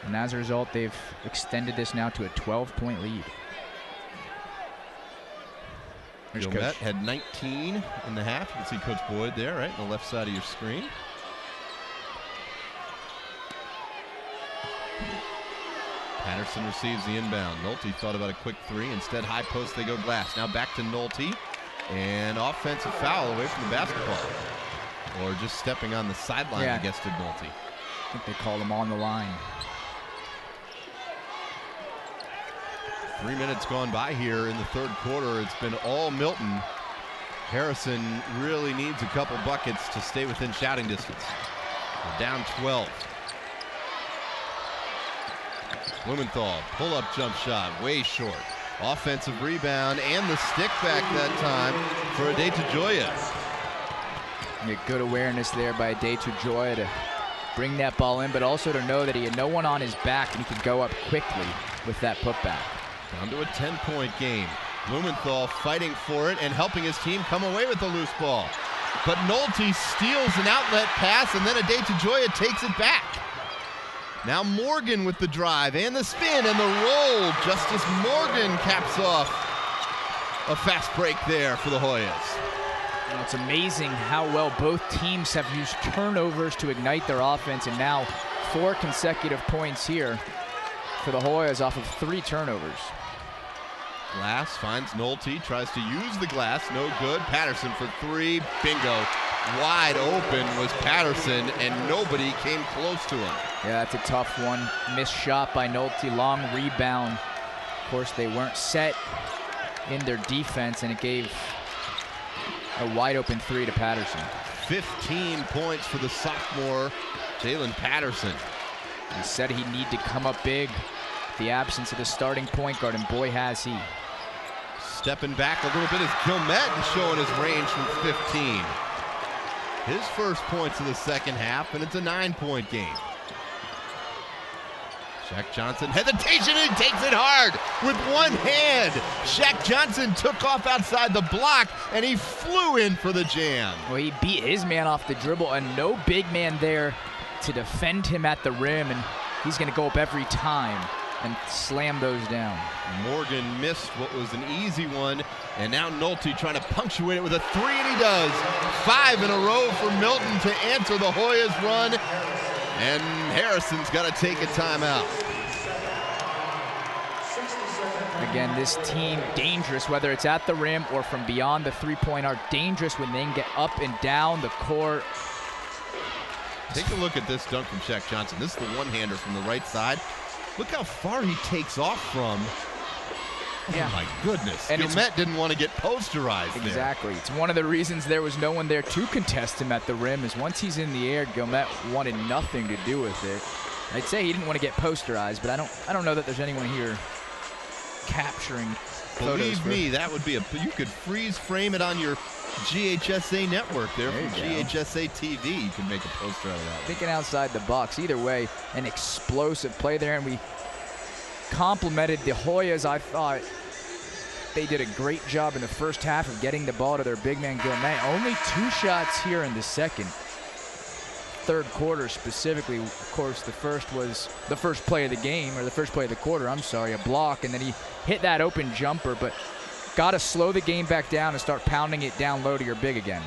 And as a result, they've extended this now to a 12-point lead. Gwinnett had 19 in the half. You can see Coach Boyd there, right on the left side of your screen. Patterson receives the inbound. Nolte thought about a quick 3. Instead, high post, they go glass. Now back to Nolte. And offensive foul away from the basketball. Or just stepping on the sideline, yeah. I guess, did Nolte. I think they called him on the line. 3 minutes gone by here in the third quarter. It's been all Milton. Harrison really needs a couple buckets to stay within shouting distance. They're down 12. Blumenthal, pull-up jump shot, way short. Offensive rebound and the stick back that time for Ade Joya. Yeah, good awareness there by Ade Joya to bring that ball in, but also to know that he had no one on his back and he could go up quickly with that putback. Down to a 10-point game. Blumenthal fighting for it and helping his team come away with the loose ball. But Nolte steals an outlet pass, and then Ade Joya takes it back. Now Morgan with the drive and the spin and the roll. Justice Morgan caps off a fast break there for the Hoyas. And it's amazing how well both teams have used turnovers to ignite their offense, and now 4 consecutive points here for the Hoyas off of 3 turnovers. Glass finds Nolte, tries to use the glass, no good. Patterson for 3, bingo. Wide open was Patterson, and nobody came close to him. Yeah, that's a tough one. Missed shot by Nolte, long rebound. Of course, they weren't set in their defense, and it gave a wide open 3 to Patterson. 15 points for the sophomore, Jalen Patterson. He said he'd need to come up big. The absence of the starting point guard, and boy has he. Stepping back a little bit is Gwinnett showing his range from 15. His first points of the second half, and it's a 9-point game. Shaq Johnson, hesitation, and he takes it hard with one hand. Shaq Johnson took off outside the block, and he flew in for the jam. Well, he beat his man off the dribble, and no big man there to defend him at the rim, and he's going to go up every time and slam those down. Morgan missed what was an easy one, and now Nolte trying to punctuate it with a 3, and he does. 5 in a row for Milton to answer the Hoyas' run, and Harrison's got to take a timeout. Again, this team dangerous, whether it's at the rim or from beyond the three-point arc, dangerous when they can get up and down the court. Take a look at this dunk from Shaq Johnson. This is the one-hander from the right side. Look how far he takes off from. Yeah. Oh my goodness. And Gwinnett didn't want to get posterized there. Exactly. It's one of the reasons there was no one there to contest him at the rim, is once he's in the air, Gwinnett wanted nothing to do with it. I'd say he didn't want to get posterized, but I don't know that there's anyone here capturing photos. Believe me, that would be you could freeze frame it on your GHSA network there from GHSA TV. You can make a poster out of that. Thinking outside the box. Either way, an explosive play there, and we complimented the Hoyas. I thought they did a great job in the first half of getting the ball to their big man Gwinnett. Only 2 shots here in the third quarter specifically. Of course, the first was the first play of the game, or the first play of the quarter, I'm sorry, a block, and then he hit that open jumper, but got to slow the game back down and start pounding it down low to your big again.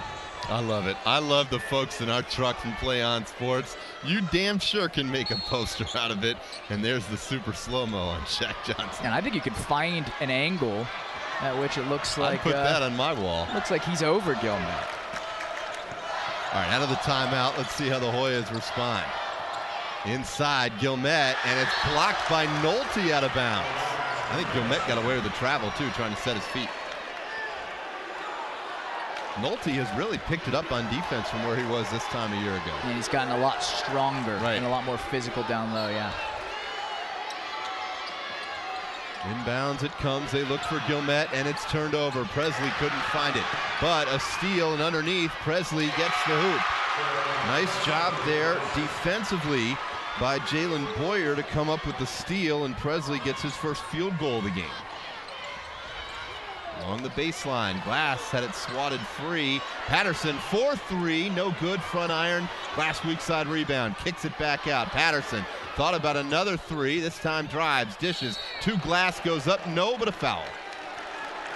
I love it. I love the folks in our truck and Play On Sports. You damn sure can make a poster out of it. And there's the super slow-mo on Shaq Johnson. And I think you could find an angle at which it looks like... I'd put that on my wall. Looks like he's over Gwinnett. All right, out of the timeout, let's see how the Hoyas respond. Inside, Gwinnett, and it's blocked by Nolte out of bounds. I think Gwinnett got away with the travel, too, trying to set his feet. Nolte has really picked it up on defense from where he was this time a year ago. And he's gotten a lot stronger and a lot more physical down low, yeah. Inbounds it comes. They look for Gwinnett, and it's turned over. Presley couldn't find it, but a steal, and underneath, Presley gets the hoop. Nice job there defensively by Jalen Boyer to come up with the steal, and Presley gets his first field goal of the game. Along the baseline, Glass had it swatted free. Patterson, 4-3, no good, front iron. Glass weak side rebound, kicks it back out. Patterson thought about another three, this time drives, dishes, to Glass, goes up, no, but a foul.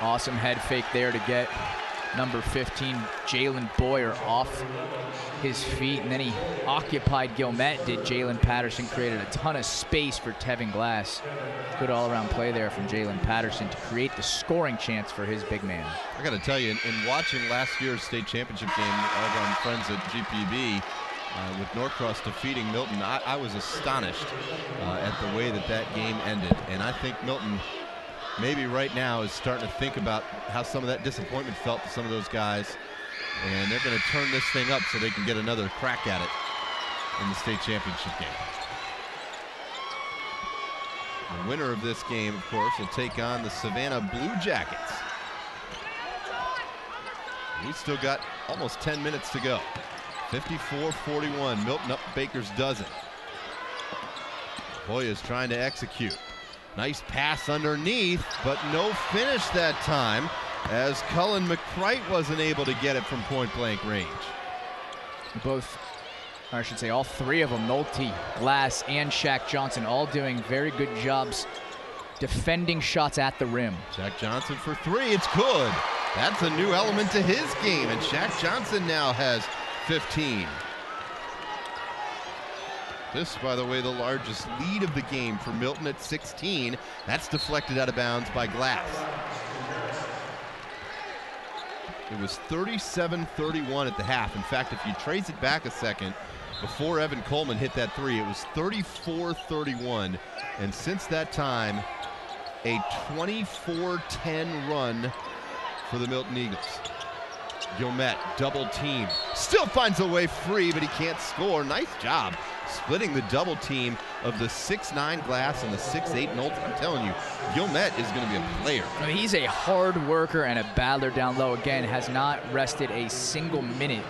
Awesome head fake there to get number 15, Jalen Boyer, off his feet, and then he occupied Gwinnett, did Jalen Patterson, created a ton of space for Tevin Glass. Good all-around play there from Jalen Patterson to create the scoring chance for his big man. I got to tell you, in watching last year's state championship game over on Friends at GPB, with Norcross defeating Milton, I was astonished at the way that game ended, and I think Milton maybe right now is starting to think about how some of that disappointment felt to some of those guys, and they're going to turn this thing up so they can get another crack at it in the state championship game. The winner of this game, of course, will take on the Savannah Blue Jackets. We still got almost 10 minutes to go. 54-41, Milton up Baker's dozen. Hoya's trying to execute. Nice pass underneath, but no finish that time, as Cullen McCrite wasn't able to get it from point-blank range. Both, or I should say all three of them, Nolte, Glass, and Shaq Johnson, all doing very good jobs defending shots at the rim. Shaq Johnson for three, it's good. That's a new element to his game, and Shaq Johnson now has 15. This, by the way, the largest lead of the game for Milton at 16. That's deflected out of bounds by Glass. It was 37-31 at the half. In fact, if you trace it back a second, before Evan Coleman hit that three, it was 34-31. And since that time, a 24-10 run for the Milton Eagles. Gwinnett, double team, still finds a way free, but he can't score. Nice job splitting the double team of the 6'9 Glass and the 6'8 Milton. I'm telling you, Gwinnett is going to be a player. I mean, he's a hard worker and a battler down low. Again, has not rested a single minute.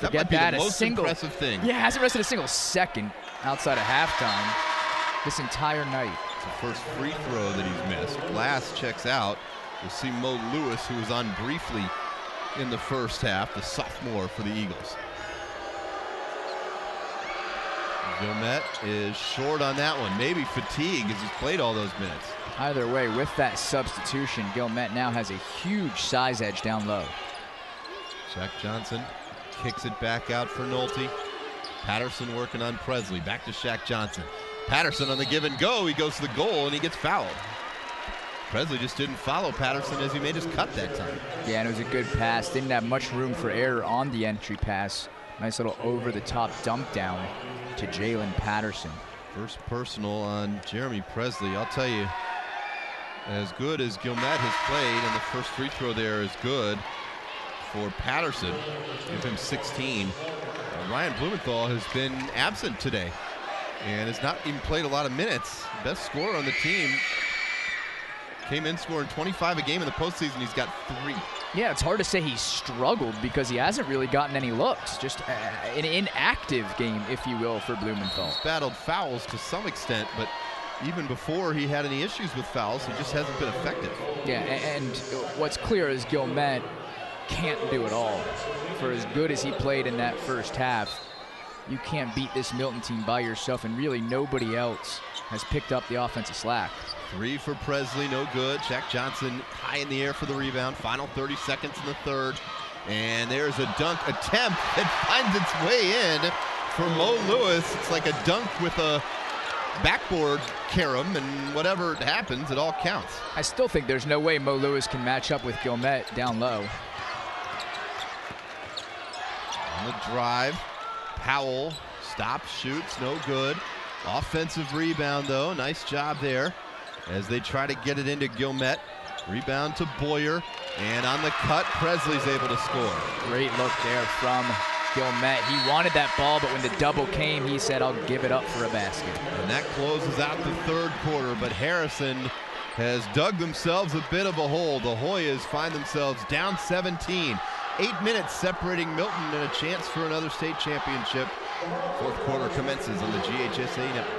That might be the most impressive thing. Yeah, hasn't rested a single second outside of halftime this entire night. It's the first free throw that he's missed. Glass checks out. We'll see Mo Lewis, who was on briefly in the first half, the sophomore for the Eagles. Gwinnett is short on that one. Maybe fatigue as he's played all those minutes. Either way, with that substitution, Gwinnett now has a huge size edge down low. Shaq Johnson kicks it back out for Nolte. Patterson working on Presley. Back to Shaq Johnson. Patterson on the give and go. He goes to the goal and he gets fouled. Presley just didn't follow Patterson as he made his cut that time. Yeah, and it was a good pass. Didn't have much room for error on the entry pass. Nice little over-the-top dump down to Jalen Patterson. First personal on Jeremy Presley. I'll tell you, as good as Gwinnett has played, and the first free throw there is good for Patterson. Give him 16. Ryan Blumenthal has been absent today and has not even played a lot of minutes. Best scorer on the team. Came in scoring 25 a game in the postseason. He's got 3. Yeah, it's hard to say he's struggled because he hasn't really gotten any looks. Just an inactive game, if you will, for Blumenthal. He's battled fouls to some extent, but even before he had any issues with fouls, he just hasn't been effective. Yeah, and what's clear is Gwinnett can't do it all. For as good as he played in that first half, you can't beat this Milton team by yourself, and really nobody else has picked up the offensive slack. 3 for Presley, no good. Shaq Johnson high in the air for the rebound. Final 30 seconds in the third. And there's a dunk attempt that finds its way in for Mo Lewis. It's like a dunk with a backboard carom, and whatever happens, it all counts. I still think there's no way Mo Lewis can match up with Gwinnett down low. On the drive, Powell stops, shoots, no good. Offensive rebound, though. Nice job there as they try to get it into Gwinnett. Rebound to Boyer, and on the cut, Presley's able to score. Great look there from Gwinnett. He wanted that ball, but when the double came, he said, I'll give it up for a basket. And that closes out the third quarter, but Harrison has dug themselves a bit of a hole. The Hoyas find themselves down 17. 8 minutes separating Milton and a chance for another state championship. Fourth quarter commences on the GHSA network.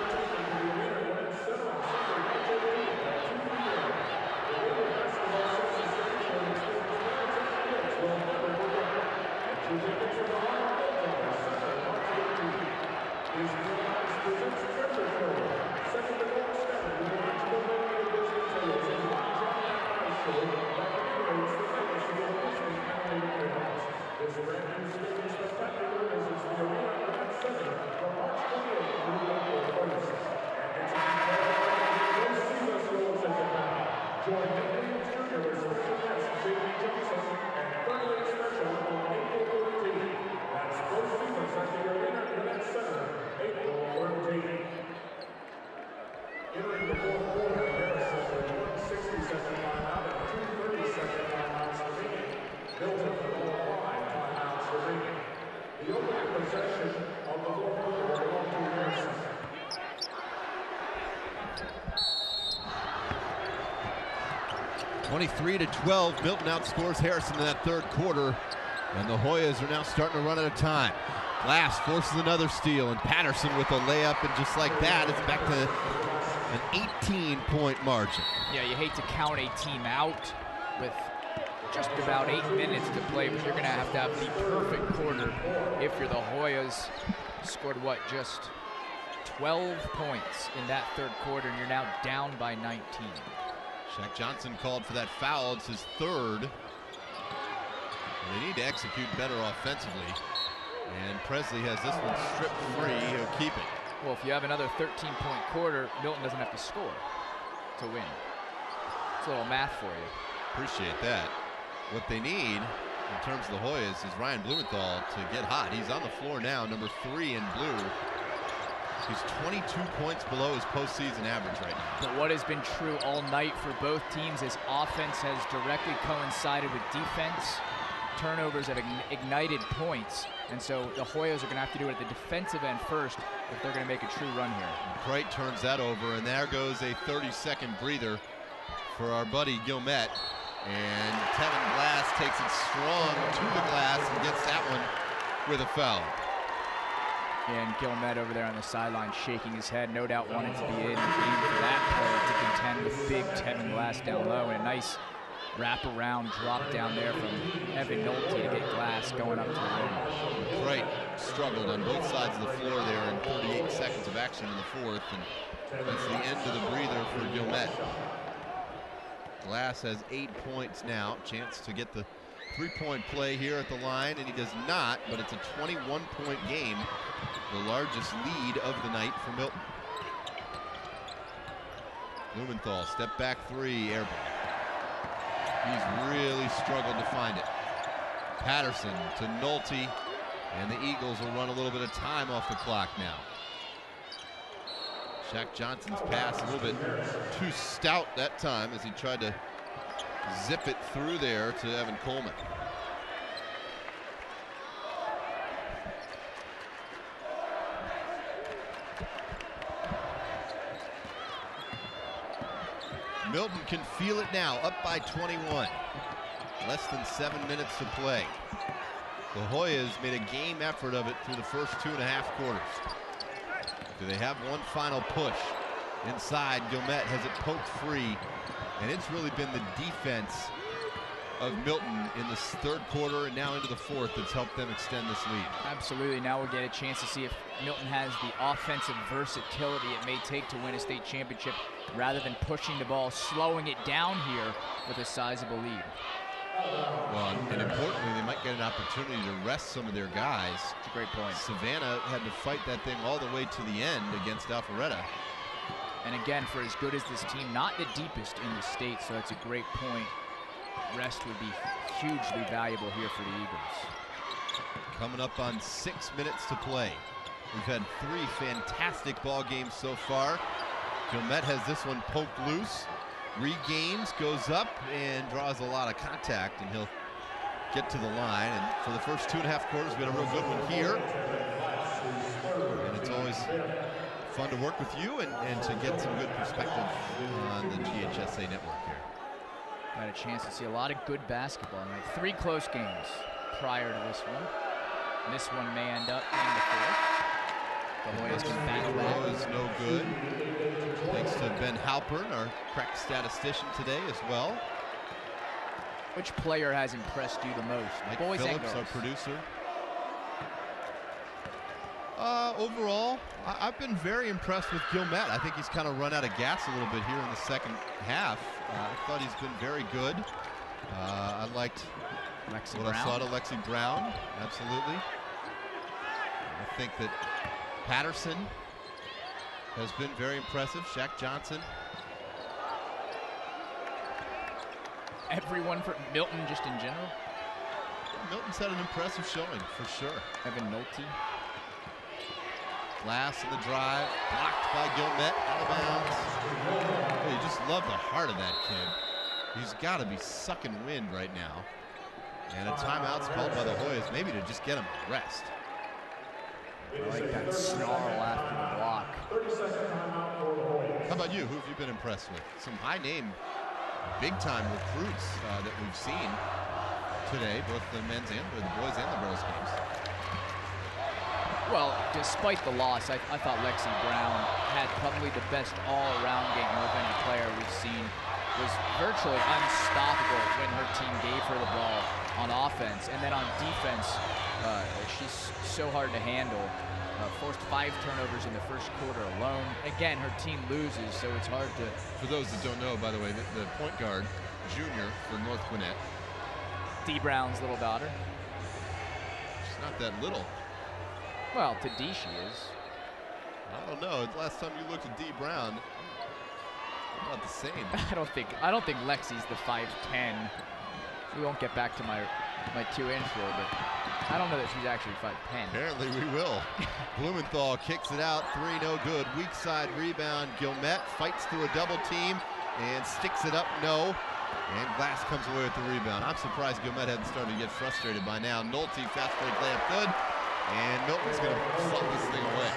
Entering the fourth quarter, Harrison with 160-second timeout and 2 30-second timeouts remaining. Milton with all 5 timeouts remaining. The opening possession of the fourth quarter will belong to Harrison. (23-12). Milton outscores Harrison in that third quarter, and the Hoyas are now starting to run out of time. Glass forces another steal, and Patterson with a layup, and just like that, it's back to an 18-point margin. Yeah, you hate to count a team out with just about 8 minutes to play, but you're going to have the perfect quarter if you're the Hoyas. Scored, what, just 12 points in that third quarter, and you're now down by 19. Shaq Johnson called for that foul. It's his third. They need to execute better offensively. And Presley has this one stripped free. He'll keep it. Well, if you have another 13-point quarter, Milton doesn't have to score to win. It's a little math for you. Appreciate that. What they need in terms of the Hoyas is Ryan Blumenthal to get hot. He's on the floor now, number 3 in blue. He's 22 points below his postseason average right now. But what has been true all night for both teams is offense has directly coincided with defense. Turnovers have ignited points, and so the Hoyas are going to have to do it at the defensive end first if they're going to make a true run here. Bright turns that over, and there goes a 30-second breather for our buddy Gwinnett. And Tevin Glass takes it strong to the glass and gets that one with a foul. And Gwinnett over there on the sideline shaking his head, no doubt wanted to be in the game for that play to contend with big Tevin Glass down low, and a nice wrap-around drop down there from Evan Nolte to get Glass going up to the rim. Bright struggled on both sides of the floor there in 38 seconds of action in the fourth, and that's the end of the breather for Gwinnett. Glass has 8 points now, chance to get the three-point play here at the line, and he does not, but it's a 21-point game, the largest lead of the night for Milton. Blumenthal, step back three, air ball. He's really struggled to find it. Patterson to Nolte, and the Eagles will run a little bit of time off the clock now. Shaq Johnson's pass a little bit too stout that time as he tried to zip it through there to Evan Coleman. Milton can feel it now, up by 21. Less than 7 minutes to play. The Hoyas made a game effort of it through the first 2.5 quarters. Do they have one final push? Inside, Gwinnett has it poked free, and it's really been the defense of Milton in the third quarter and now into the fourth that's helped them extend this lead. Absolutely. Now we'll get a chance to see if Milton has the offensive versatility it may take to win a state championship rather than pushing the ball, slowing it down here with a sizable lead. Well, and importantly, they might get an opportunity to rest some of their guys. That's a great point. Savannah had to fight that thing all the way to the end against Alpharetta. And again, for as good as this team, not the deepest in the state, so that's a great point. Rest would be hugely valuable here for the Eagles. Coming up on 6 minutes to play. We've had 3 fantastic ball games so far. Gwinnett has this one poked loose, regains, goes up, and draws a lot of contact, and he'll get to the line. And for the first 2.5 quarters, we had a real good one here. And it's always Fun to work with you and to get some good perspective on the GHSA network here. Got a chance to see a lot of good basketball tonight. 3 close games prior to this one. And this one may end up being the 4th. The Hoyas can battle that. Is no good. Thanks to Ben Halpern, our crack statistician today as well. Which player has impressed you the most? Mike Boys Phillips, and girls. our producer. Overall, I've been very impressed with Gwinnett. I think he's kind of run out of gas a little bit here in the second half. I thought he's been very good. I liked I saw to Lexi Brown, absolutely. I think that Patterson has been very impressive. Shaq Johnson. Everyone for Milton just in general. Milton's had an impressive showing for sure. Evan Nolte. Glass in the drive, blocked by Gwinnett, out of bounds. Oh, you just love the heart of that kid. He's got to be sucking wind right now. And a timeout's called by the Hoyas, maybe to just get him a rest. I like that snarl after the block. How about you? Who have you been impressed with? Some high-name, big-time recruits that we've seen today, both the men's and the boys and the girls games. Well, despite the loss, I thought Lexi Brown had probably the best all-around game of any player we've seen. Was virtually unstoppable when her team gave her the ball on offense. And then on defense, she's so hard to handle. Forced 5 turnovers in the first quarter alone. Again, her team loses, so it's hard to... For those that don't know, by the way, the point guard, junior for North Gwinnett. Dee Brown's little daughter. She's not that little. Well, to Dee she is. I don't know. The last time you looked at Dee Brown, about the same. I don't think Lexi's the 5'10". We won't get back to my 2-inch rule, but I don't know that she's actually 5'10". Apparently we will. Blumenthal kicks it out. 3 no good. Weak side rebound. Gwinnett fights through a double team and sticks it up. No. And Glass comes away with the rebound. I'm surprised Gwinnett hadn't started to get frustrated by now. Nolte fast break layup good. And Milton's going to slug this thing away.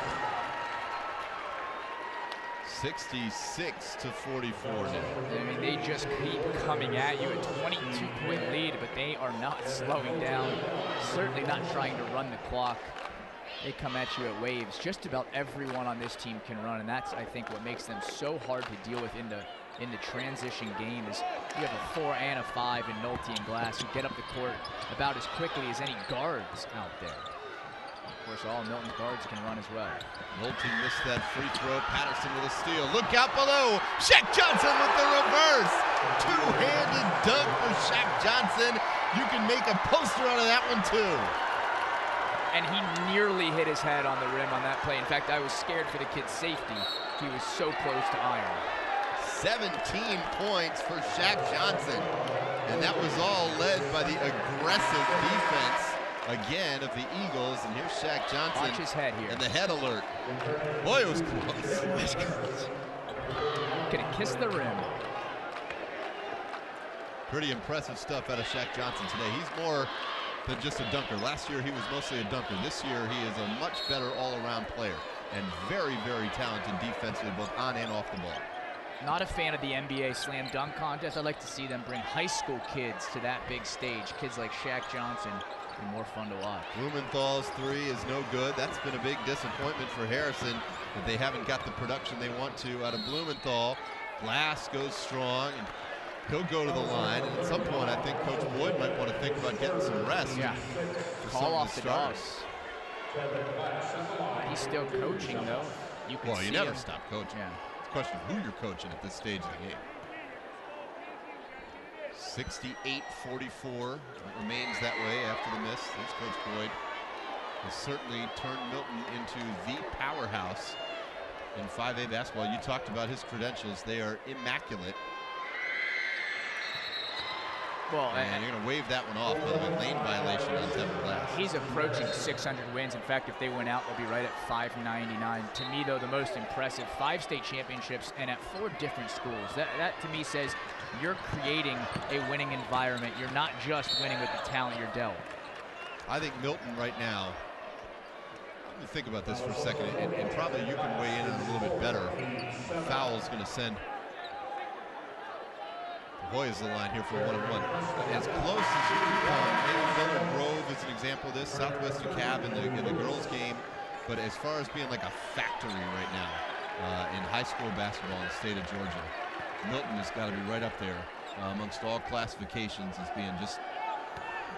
66-44 now. I mean, they just keep coming at you. A 22-point lead, but they are not slowing down. Certainly not trying to run the clock. They come at you at waves. Just about everyone on this team can run, and that's, I think, what makes them so hard to deal with in the transition game. Is you have a 4 and a 5 in Nolte and Glass who get up the court about as quickly as any guards out there. Of course, all Milton's guards can run as well. Nolte missed that free throw. Patterson with a steal. Look out below. Shaq Johnson with the reverse. Two-handed dunk for Shaq Johnson. You can make a poster out of that one, too. And he nearly hit his head on the rim on that play. In fact, I was scared for the kid's safety. He was so close to iron. 17 points for Shaq Johnson. And that was all led by the aggressive defense, again, of the Eagles. And here's Shaq Johnson. Watch his head here. And the head alert. Boy, it was close. It was close. Could have kissed the rim. Pretty impressive stuff out of Shaq Johnson today. He's more than just a dunker. Last year, he was mostly a dunker. This year, he is a much better all-around player and very, very talented defensively, both on and off the ball. Not a fan of the NBA slam dunk contest. I'd like to see them bring high school kids to that big stage. Kids like Shaq Johnson be more fun to watch. Blumenthal's 3 is no good. That's been a big disappointment for Harrison, that they haven't got the production they want to out of Blumenthal. Glass goes strong, and he'll go to the line. And at some point, I think Coach Boyd might want to think about getting some rest. Yeah. Call off the dogs. He's still coaching, though. You can you never stop coaching. Yeah. It's a question of who you're coaching at this stage of the game. 68-44. It remains that way after the miss. Thanks, Coach Boyd. Has certainly turned Milton into the powerhouse in 5A basketball. You talked about his credentials. They are immaculate. Well, and you're going to wave that one off, by the way. Lane violation on Tevin Glass. He's approaching 600 wins. In fact, if they win out, they'll be right at 599. To me, though, the most impressive, 5 state championships and at 4 different schools. That to me says you're creating a winning environment. You're not just winning with the talent you're dealt. I think Milton right now Let me think about this for a second, and probably you can weigh in a little bit better. The foul is going to send the Hoyas the line here for a 1-on-1. As close as you can come. Maybe Miller Grove is an example of this. Southwestern Cab in the girls' game. But as far as being like a factory right now in high school basketball in the state of Georgia, Milton has got to be right up there amongst all classifications as being just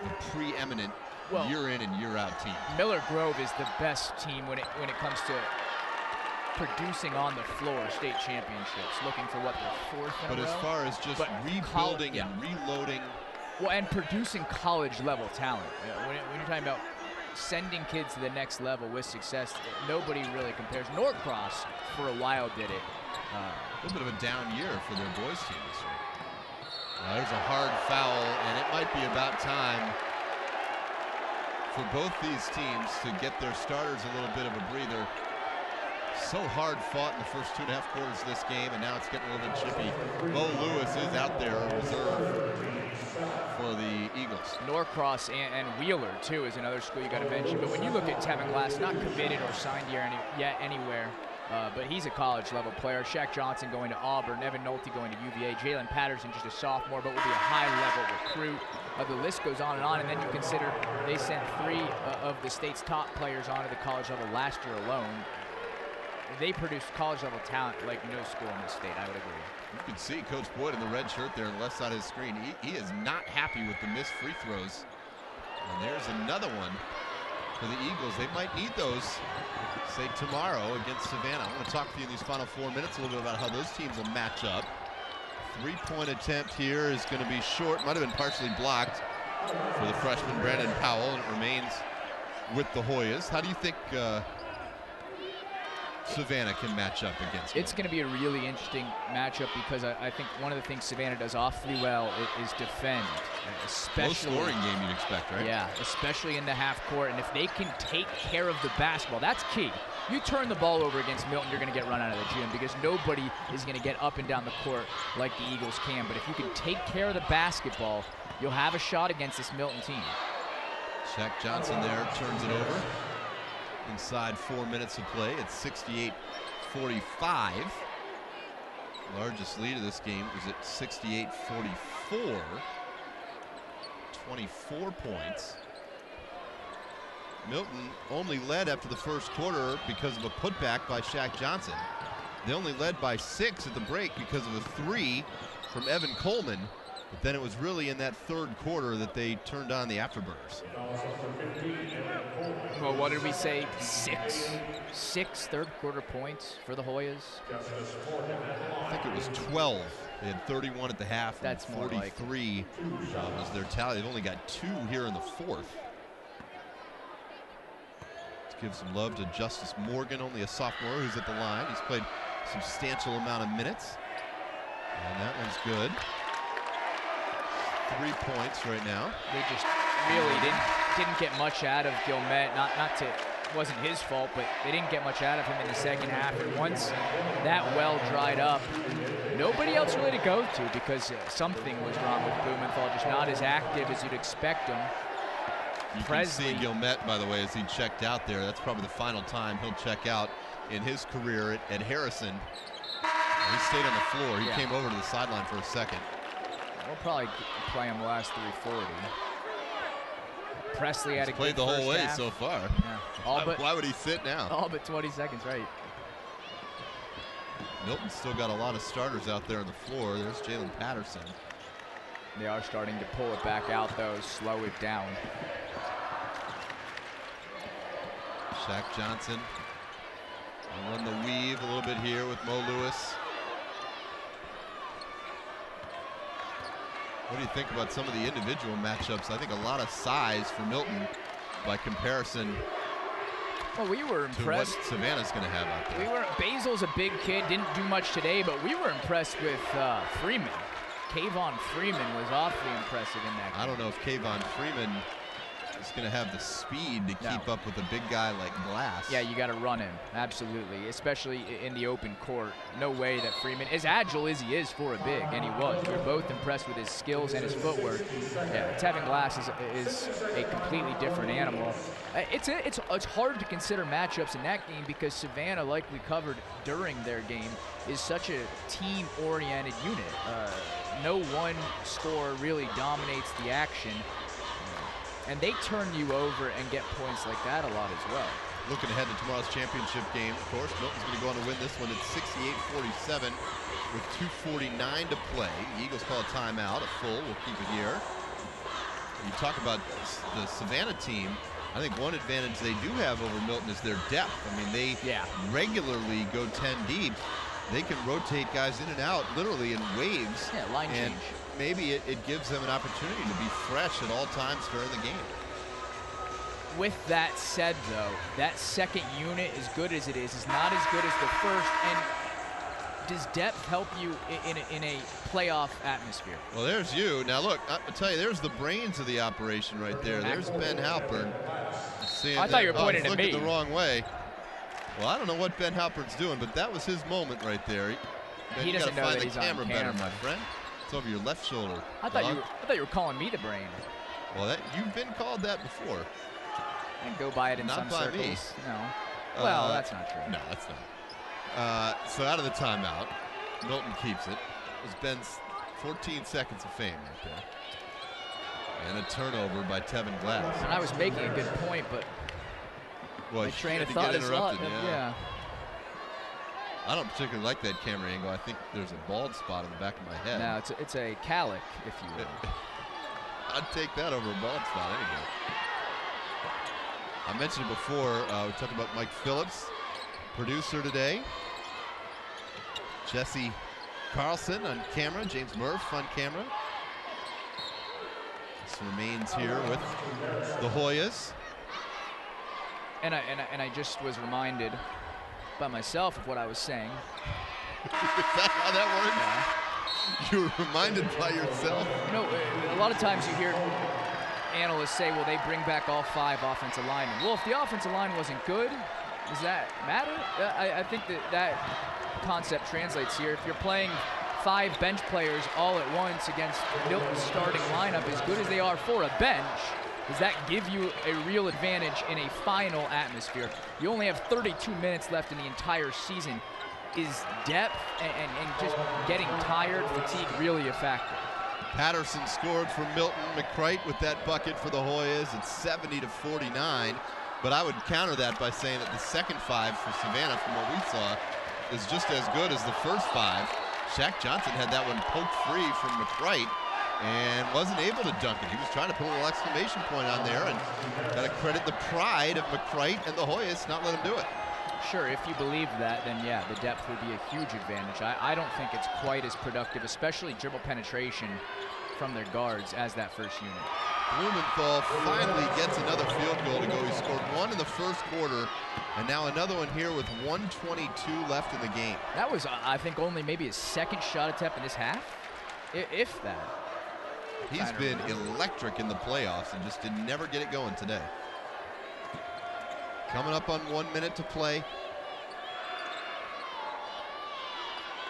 the preeminent year in and year out team. Miller Grove is the best team when it comes to producing on the floor state championships, looking for what, their fourth in a row? But as far as just rebuilding and reloading. Well, and producing college level talent. When you're talking about sending kids to the next level with success, nobody really compares. Norcross for a while did it. A little bit of a down year for their boys team this year. There's a hard foul, and it might be about time for both these teams to get their starters a little bit of a breather. So hard fought in the first 2.5 quarters of this game, and now it's getting a little bit chippy. Bo Lewis is out there, reserve for the Eagles. Norcross and Wheeler, too, is another school you got to mention. But when you look at Tevin Glass, not committed or signed yet anywhere, but he's a college-level player. Shaq Johnson going to Auburn, Evan Nolte going to UVA, Jalen Patterson just a sophomore, but will be a high-level recruit. The list goes on, and then you consider they sent 3 of the state's top players onto the college level last year alone. They produced college-level talent like no school in the state, I would agree. You can see Coach Boyd in the red shirt there on the left side of his screen. He is not happy with the missed free throws. And there's another one for the Eagles. They might need those, say, tomorrow against Savannah. I want to talk to you in these final 4 minutes a little bit about how those teams will match up. 3-point attempt here is going to be short. Might have been partially blocked for the freshman Brandon Powell, and it remains with the Hoyas. How do you think Savannah can match up against? It's going to be a really interesting matchup because I think one of the things Savannah does awfully well is defend. Especially, low scoring game you'd expect, right? Yeah, especially in the half court. And if they can take care of the basketball, that's key. You turn the ball over against Milton, you're going to get run out of the gym because nobody is going to get up and down the court like the Eagles can. But if you can take care of the basketball, you'll have a shot against this Milton team. Shaq Johnson there turns it over. Inside 4 minutes of play, it's 68-45. Largest lead of this game was at 68-44. 24 points. Milton only led after the first quarter because of a putback by Shaq Johnson. They only led by 6 at the break because of a 3 from Evan Coleman. But then it was really in that third quarter that they turned on the afterburners. Well, what did we say? 6 third quarter points for the Hoyas? I think it was 12. They had 31 at the half. That's and 43 was their tally. They've only got 2 here in the fourth. Let's give some love to Justice Morgan, only a sophomore who's at the line. He's played a substantial amount of minutes. And that one's good. 3 points right now. They just really didn't get much out of Gwinnett. It wasn't his fault, but they didn't get much out of him in the second half. And once that well dried up, nobody else really to go to because something was wrong with Blumenthal, just not as active as you'd expect him. You can see Gilmet, by the way, as he checked out there. That's probably the final time he'll check out in his career at Harrison. He stayed on the floor. He came over to the sideline for a second. We'll probably play him the last 340. Presley had played the whole way so far. Yeah. Why would he sit now? All but 20 seconds, right. Milton's still got a lot of starters out there on the floor. There's Jalen Patterson. They are starting to pull it back out, though, slow it down. Shaq Johnson will run the weave a little bit here with Mo Lewis. What do you think about some of the individual matchups? I think a lot of size for Milton by comparison. Well, we were impressed. To what Savannah's going to have out there. Basil's a big kid, didn't do much today, but we were impressed with Freeman. Kayvon Freeman was awfully impressive in that game. I don't know if Kayvon Freeman He's going to have the speed to keep up with a big guy like Glass. Yeah, you got to run him, absolutely, especially in the open court. No way that Freeman, as agile as he is for a big, and he was, we were both impressed with his skills and his footwork. Yeah, Tevin Glass is a completely different animal. It's hard to consider matchups in that game because Savannah, like we covered during their game, is such a team-oriented unit. No one scorer really dominates the action. And they turn you over and get points like that a lot as well. Looking ahead to tomorrow's championship game, of course, Milton's going to go on to win this one at 68-47 with 2:49 to play. The Eagles call a timeout, a full. We'll keep it here. You talk about the Savannah team. I think one advantage they do have over Milton is their depth. I mean, they regularly go 10 deep. They can rotate guys in and out literally in waves. Yeah, line change. Maybe it gives them an opportunity to be fresh at all times during the game. With that said, though, that second unit, as good as it is not as good as the first. And does depth help you in a playoff atmosphere? Well, there's you. Now, look, I'll tell you, there's the brains of the operation right there. There's Ben Halpern. I thought you were pointing at me. Looking the wrong way. Well, I don't know what Ben Halpern's doing, but that was his moment right there. He doesn't know that he's on camera. Better, my friend. It's over your left shoulder. I thought you were calling me the brain. Well, you've been called that before. I can go by it in some circles. Not by me. No. Well, that's not true. No, that's not. So out of the timeout, Milton keeps it. It was Ben's 14 seconds of fame right there. And a turnover by Tevin Glass. And I was making a good point, but my train of thought is interrupted. Yeah. I don't particularly like that camera angle. I think there's a bald spot on the back of my head. No, it's a calic, if you will. I'd take that over a bald spot any day. I mentioned it before. We talked about Mike Phillips, producer today. Jesse Carlson on camera. James Murph on camera. This remains here with the Hoyas. And I just was reminded by myself of what I was saying. Is that how that works? Yeah. You were reminded by yourself? You know, a lot of times you hear analysts say, well, they bring back all 5 offensive linemen. Well, if the offensive line wasn't good, does that matter? I think that concept translates here. If you're playing 5 bench players all at once against Milton's starting lineup, as good as they are for a bench, does that give you a real advantage in a final atmosphere? You only have 32 minutes left in the entire season. Is depth and just getting tired, fatigue really a factor? Patterson scored for Milton. McCright with that bucket for the Hoyas. It's 70-49. But I would counter that by saying that the second 5 for Savannah, from what we saw, is just as good as the first 5. Shaq Johnson had that one poked free from McCright and wasn't able to dunk it. He was trying to put a little exclamation point on there, and got to credit the pride of McCright and the Hoyas not let him do it. Sure, if you believe that, then yeah, the depth would be a huge advantage. I don't think it's quite as productive, especially dribble penetration from their guards, as that first unit. Blumenthal finally gets another field goal to go. He scored 1 in the first quarter, and now another one here with 1:22 left in the game. That was, I think, only maybe his second shot attempt in this half, if that. He's been electric in the playoffs and just did never get it going today. Coming up on 1 minute to play.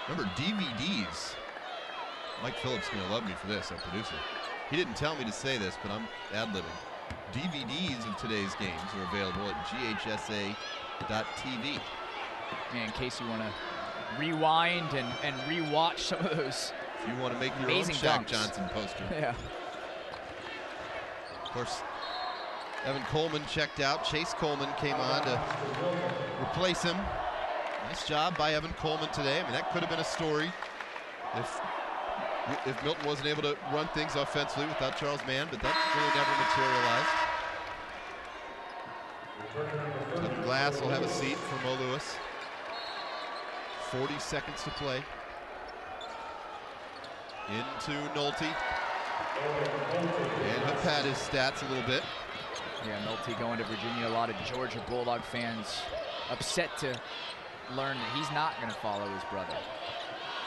Remember, DVDs. Mike Phillips is going to love me for this, our producer. He didn't tell me to say this, but I'm ad-libbing. DVDs of today's games are available at GHSA.tv. In case you want to rewind and rewatch some of those if you want to make your amazing own Shaq dunks. Johnson poster. Yeah. Of course, Evan Coleman checked out. Chase Coleman came on to replace him. Nice job by Evan Coleman today. I mean, that could have been a story if Milton wasn't able to run things offensively without Charles Mann, but that really never materialized. Tevin Glass will have a seat for Mo Lewis. 40 seconds to play. Into Nolte. And he'll pad his stats a little bit. Yeah, Milton going to Virginia. A lot of Georgia Bulldog fans upset to learn that he's not going to follow his brother.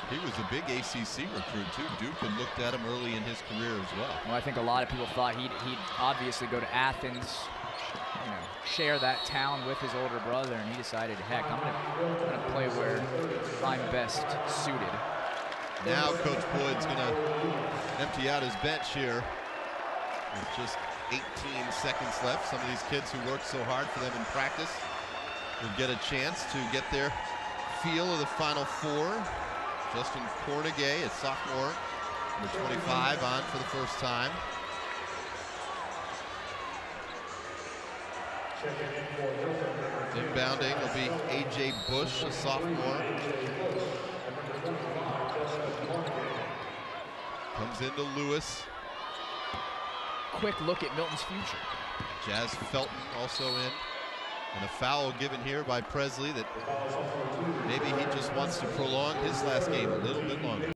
He was a big ACC recruit too. Duke had looked at him early in his career as well. Well, I think a lot of people thought he'd obviously go to Athens, share that town with his older brother, and he decided, heck, I'm gonna play where I'm best suited. Now Coach Boyd's gonna empty out his bench here with just 18 seconds left. Some of these kids who worked so hard for them in practice will get a chance to get their feel of the Final Four. Justin Cornegay, a sophomore, number 25, on for the first time. Inbounding will be A.J. Bush, a sophomore. Comes into Lewis. Quick look at Milton's future. Jazz Felton also in. And a foul given here by Presley that maybe he just wants to prolong his last game a little bit longer.